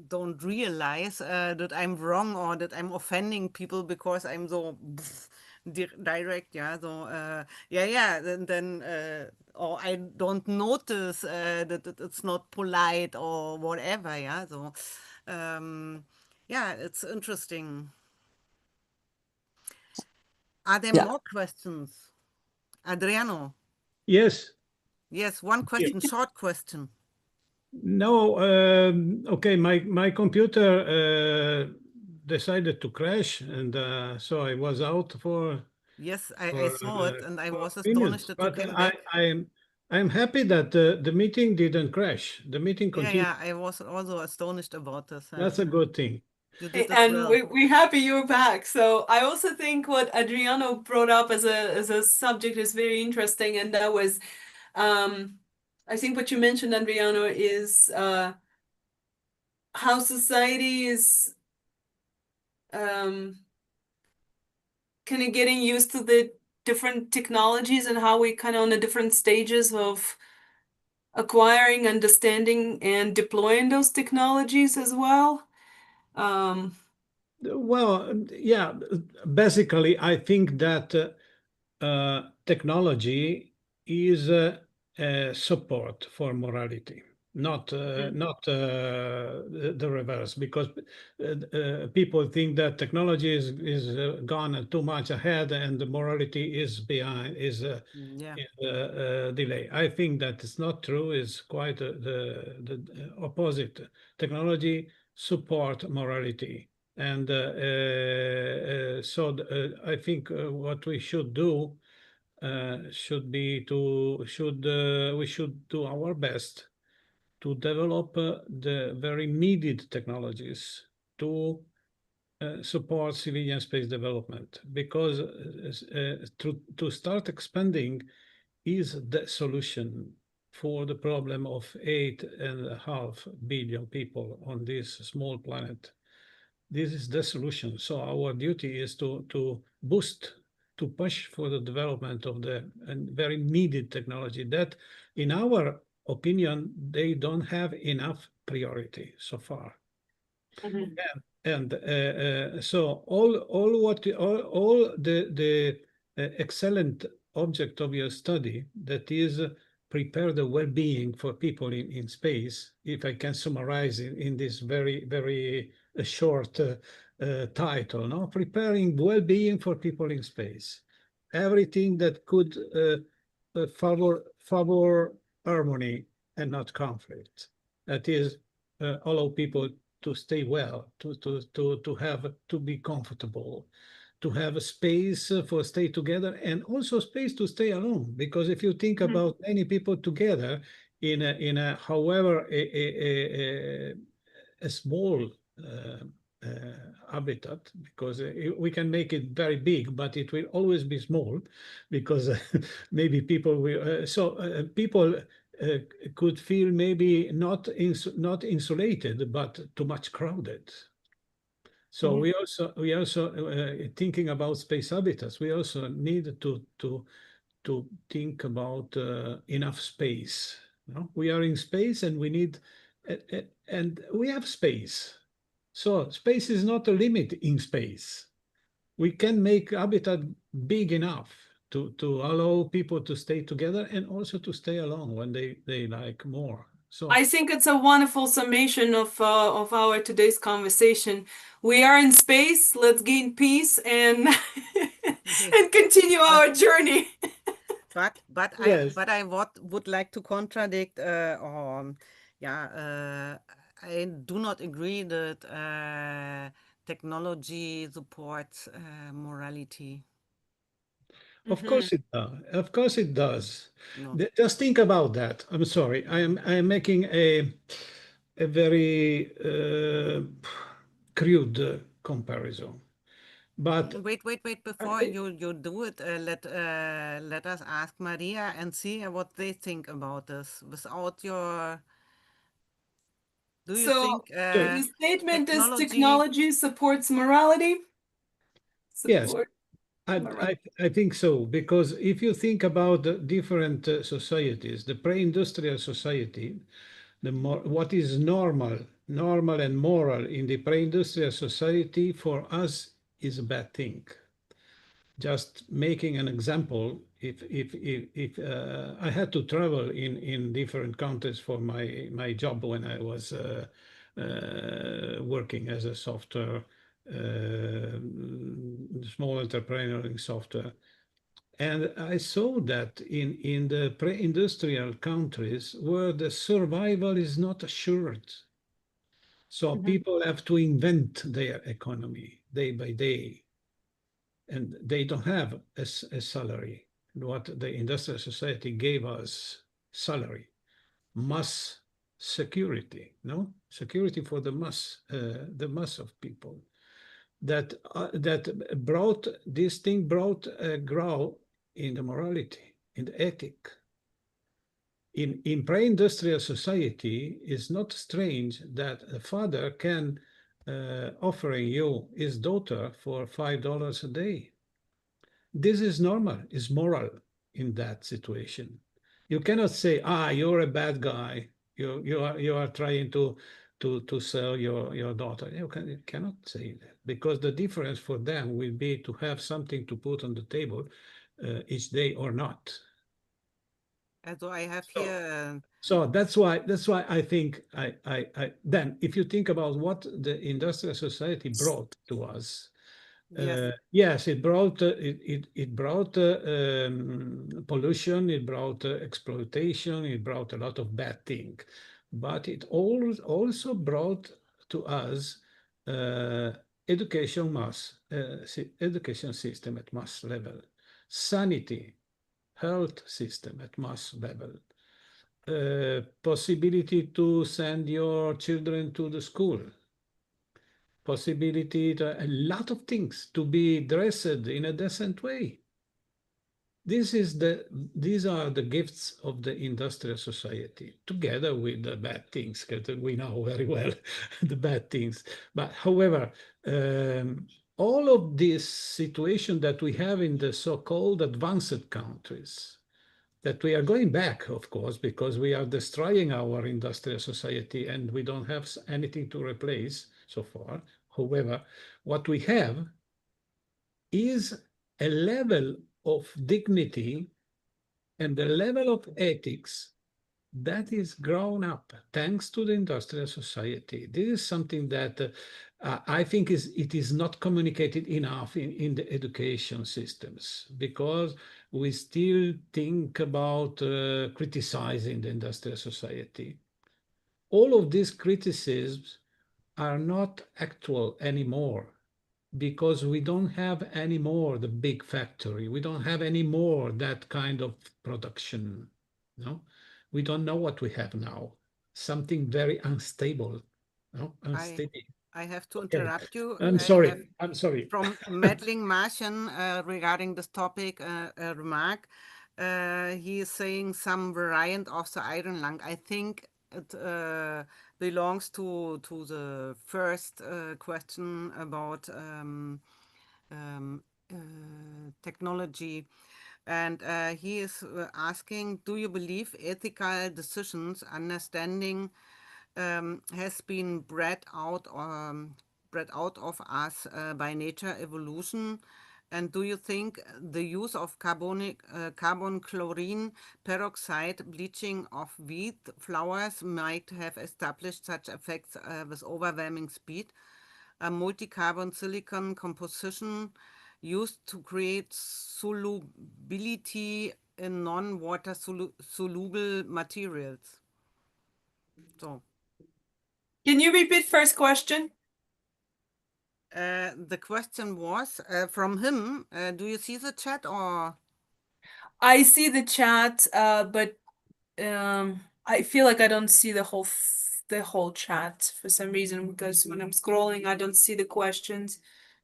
don't realize that I'm wrong or that I'm offending people because I'm so direct. Yeah, so then or I don't notice that it's not polite or whatever. Yeah, so yeah, it's interesting. Are there more questions? Adriano? Yes. Yes, one question, short question. No, okay, my computer decided to crash, and so I was out for Yes, I saw it, and I was minutes. astonished that you But came back. I'm happy that the meeting didn't crash. The meeting continued. Yeah, I was also astonished about this. That's a good thing. You did it And well. we're happy you're back. So I also think what Adriano brought up as a subject is very interesting, and that was, I think what you mentioned, Adriano, is how society is kind of getting used to the different technologies and how we kind of on the different stages of acquiring, understanding, and deploying those technologies as well. Well, yeah, basically, I think that technology is a support for morality, not the reverse, because people think that technology is gone too much ahead and the morality is behind, is delay. I think that it's not true. It's quite the opposite. Technology support morality. And I think what we should do should be we should do our best to develop the very needed technologies to support civilian space development, because to start expanding is the solution for the problem of 8.5 billion people on this small planet. This is the solution. So our duty is to boost, to push for the development of the very needed technology that, in our opinion, they don't have enough priority so far. And so all the excellent object of your study, that is prepare the well-being for people in space, if I can summarize in this very, very short title, no? Preparing well-being for people in space. Everything that could favor harmony and not conflict. That is, allow people to stay well, to be comfortable, to have a space for stay together, and also space to stay alone. Because if you think about many people together in a however a small habitat, because we can make it very big, but it will always be small, because maybe people will. People could feel maybe not insulated, but too much crowded. So we also thinking about space habitats. We also need to think about enough space. No? We are in space, and we need, and we have space. So space is not a limit in space. We can make habitat big enough to allow people to stay together and also to stay alone when they like more. So I think it's a wonderful summation of our today's conversation. We are in space. Let's gain peace and and continue our journey. But yes. I would like to contradict I do not agree that technology supports morality. Of course it does. Of course it does. No. Just think about that. I'm sorry. I am making a very crude comparison. But Wait. Before you do it, let us ask Maria and see what they think about this. Without your, do you So think the statement is technology? technology supports morality? yes, Support morality. I think so, because if you think about the different societies, the pre-industrial society, what is normal and moral in the pre-industrial society for us is a bad thing. Just making an example, if I had to travel in different countries for my job when I was working as a software small entrepreneur in software. And I saw that in the pre-industrial countries where the survival is not assured. So people have to invent their economy day by day. And they don't have a salary. What the industrial society gave us, salary, mass security, no? Security for the mass of people. That brought this thing brought a grow in the morality, in the ethic. In pre-industrial society, it's not strange that a father can offering you his daughter for $5 a day. This is normal, is moral in that situation. You cannot say, you're a bad guy. You are trying to sell your daughter. You cannot say that, because the difference for them will be to have something to put on the table each day or not. And so I have here. So that's why I think then if you think about what the industrial society brought to us, Yes. yes, it brought pollution, it brought exploitation, it brought a lot of bad things, but it also brought to us education system at mass level, sanity, health system at mass level, possibility to send your children to the school, possibility to a lot of things, to be dressed in a decent way. These are the gifts of the industrial society, together with the bad things, because we know very well the bad things. But however, all of this situation that we have in the so-called advanced countries, that we are going back, of course, because we are destroying our industrial society and we don't have anything to replace so far. However, what we have is a level of dignity and a level of ethics that is grown up thanks to the industrial society. This is something that I think it is not communicated enough in the education systems, because we still think about criticizing the industrial society. All of these criticisms are not actual anymore, because we don't have anymore the big factory. We don't have anymore that kind of production. No, we don't know what we have now. Something very unstable, no? Unsteady. I have to interrupt you. I'm I sorry. have I'm sorry. from Meddling Martian regarding this topic a remark. He is saying some variant of the iron lung. I think it belongs to the first question about technology. And he is asking, do you believe ethical decisions, understanding has been bred out of us by nature evolution? And do you think the use of carbon chlorine peroxide bleaching of wheat flowers might have established such effects with overwhelming speed? A multi-carbon silicon composition used to create solubility in non-water soluble materials. So Can you repeat first question? the question was from him. Do you see the chat or? I see the chat, but I feel like I don't see the whole chat for some reason, because when I'm scrolling, I don't see the questions.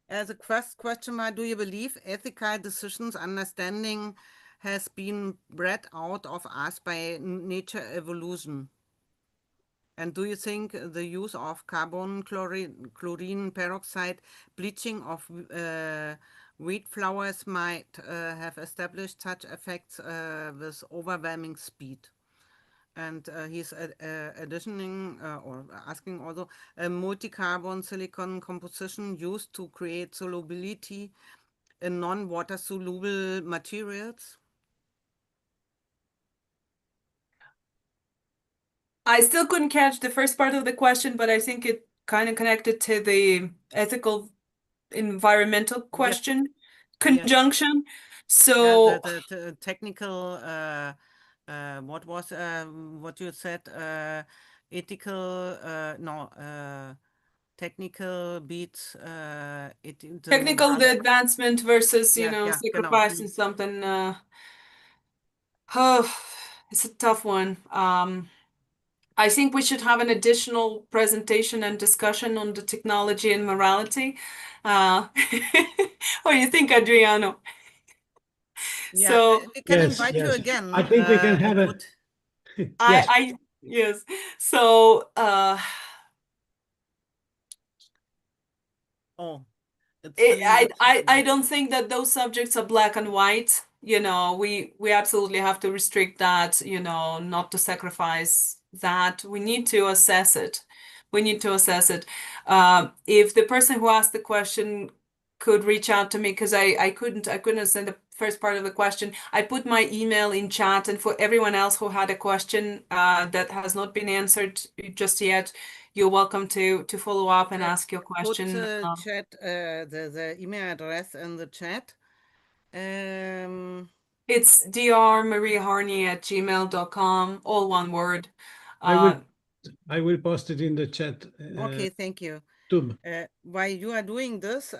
The first question was, do you believe ethical decisions understanding has been bred out of us by nature evolution? And do you think the use of carbon chlorine peroxide bleaching of wheat flowers might have established such effects with overwhelming speed? And he's additioning or asking also a multi-carbon silicon composition used to create solubility in non-water soluble materials. I still couldn't catch the first part of the question, but I think it kind of connected to the ethical environmental question conjunction. So yeah, the technical what was what you said ethical technical beats technical the advancement versus sacrificing genau. something. Oh, it's a tough one. I think we should have an additional presentation and discussion on the technology and morality. What do you think, Adriano? Yeah, so we can invite you again. I think we can have a. Yes. Yes. So. I don't think that those subjects are black and white. We absolutely have to restrict that, not to sacrifice that. We need to assess it. If the person who asked the question could reach out to me, because I couldn't send the first part of the question. I put my email in chat, and for everyone else who had a question that has not been answered just yet, you're welcome to follow up and ask your question. Put the chat, the email address in the chat. It's drmariaharney@gmail.com, all one word. I will post it in the chat. Okay, thank you. While you are doing this,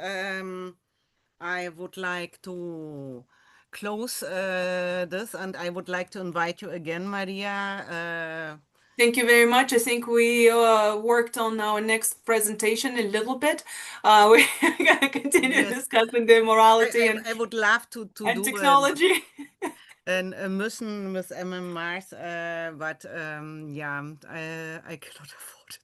I would like to close this, and I would like to invite you again, Maria. Thank you very much. I think we worked on our next presentation a little bit. We're going to continue discussing the morality I would love to and do technology. a mission with MMAARS, but yeah, I cannot afford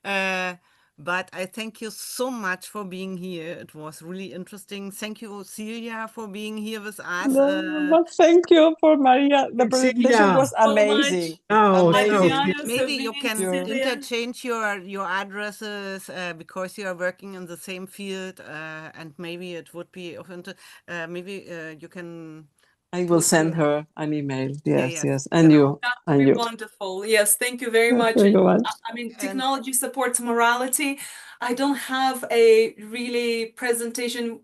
it. But I thank you so much for being here. It was really interesting. Thank you, Celia, for being here with us. Well, thank you for Maria. The presentation was amazing. Maybe you can interchange your addresses because you are working in the same field, and maybe it would be of interest. Maybe you can. I will send her an email. Yes. And you. That would be wonderful. Yes, thank you very much. I mean, technology supports morality. I don't have a really presentation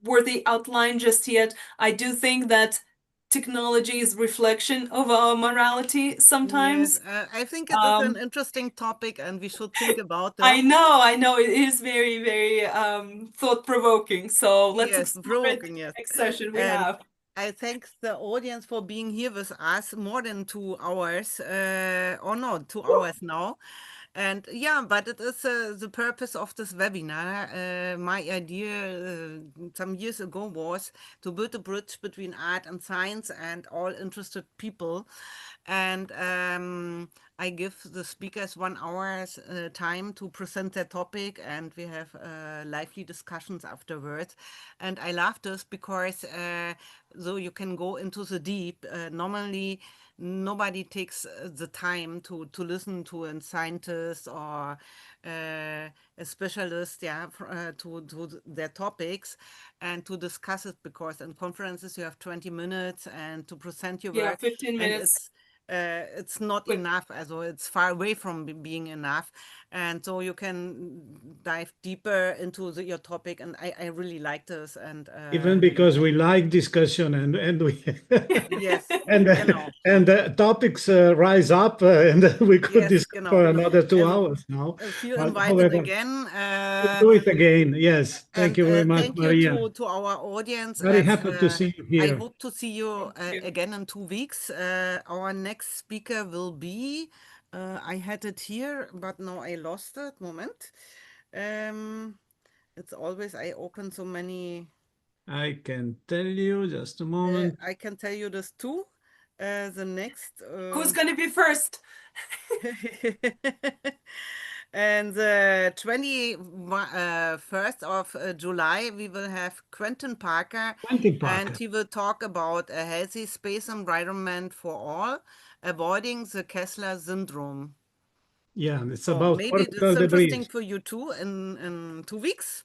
worthy outline just yet. I do think that technology is reflection of our morality sometimes. Yes, I think it is an interesting topic, and we should think about that. I know it is very, very thought-provoking. So let's explore it next session we have. I thank the audience for being here with us more than 2 hours, or no, 2 hours now. And yeah, but it is the purpose of this webinar. My idea some years ago was to build a bridge between art and science and all interested people. And I give the speakers 1 hour's time to present their topic, and we have lively discussions afterwards. And I love this because so you can go into the deep. Normally, nobody takes the time to listen to a scientist or a specialist, yeah, to their topics and to discuss it, because in conferences you have 20 minutes and to present your Yeah, work, 15 and minutes. it's not Quick. enough, also it's far away from being enough, and so you can dive deeper into your topic, and I really like this. And Even because we like discussion and we yes, and genau. and topics rise up and we could Yes, discuss genau. for another 2 Also, hours now. feel But invited however, again. we'll do it again. Yes. Thank And you very much, thank you Maria. to our audience. Very As happy to see you I here. hope to see you Thank you. again in 2 weeks. Our next speaker will be, I had it here, but now I lost it. Moment. It's always, I open so many. I can tell you, just a moment. I can tell you this too. The next. Who's going to be first? And the 21st of July, we will have Quentin Parker, Quentin Parker. and he will talk about a healthy space environment for all, avoiding the Kessler syndrome. Yeah, it's So about maybe particle it's interesting debris. for you too in 2 weeks.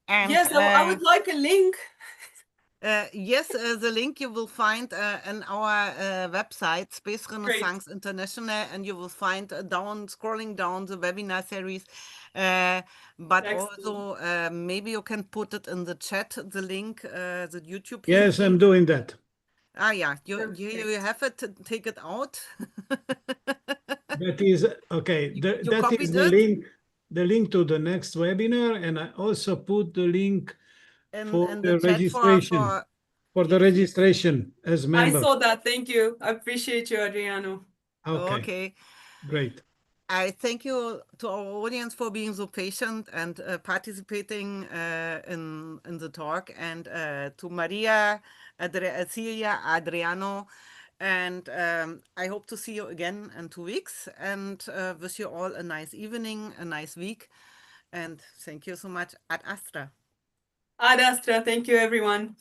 And Yes, I would like a link. yes, the link you will find in our website, Space Renaissance International, and you will find scrolling down the webinar series. But Excellent. also, maybe you can put it in the chat, the link, the YouTube link. Yes, I'm doing that. Ah, yeah, you Perfect. have it, take it out. That is okay. You That copied is the it? link to the next webinar, and I also put the link for In the the chat registration. For the yes. registration as I member. saw that. Thank you. I appreciate you, Adriano. Okay. Great. I thank you to our audience for being so patient and participating in the talk, and to Maria, Celia, Adriano, and I hope to see you again in 2 weeks, and wish you all a nice evening, a nice week, and thank you so much. Ad Astra. Ad Astra. Thank you, everyone.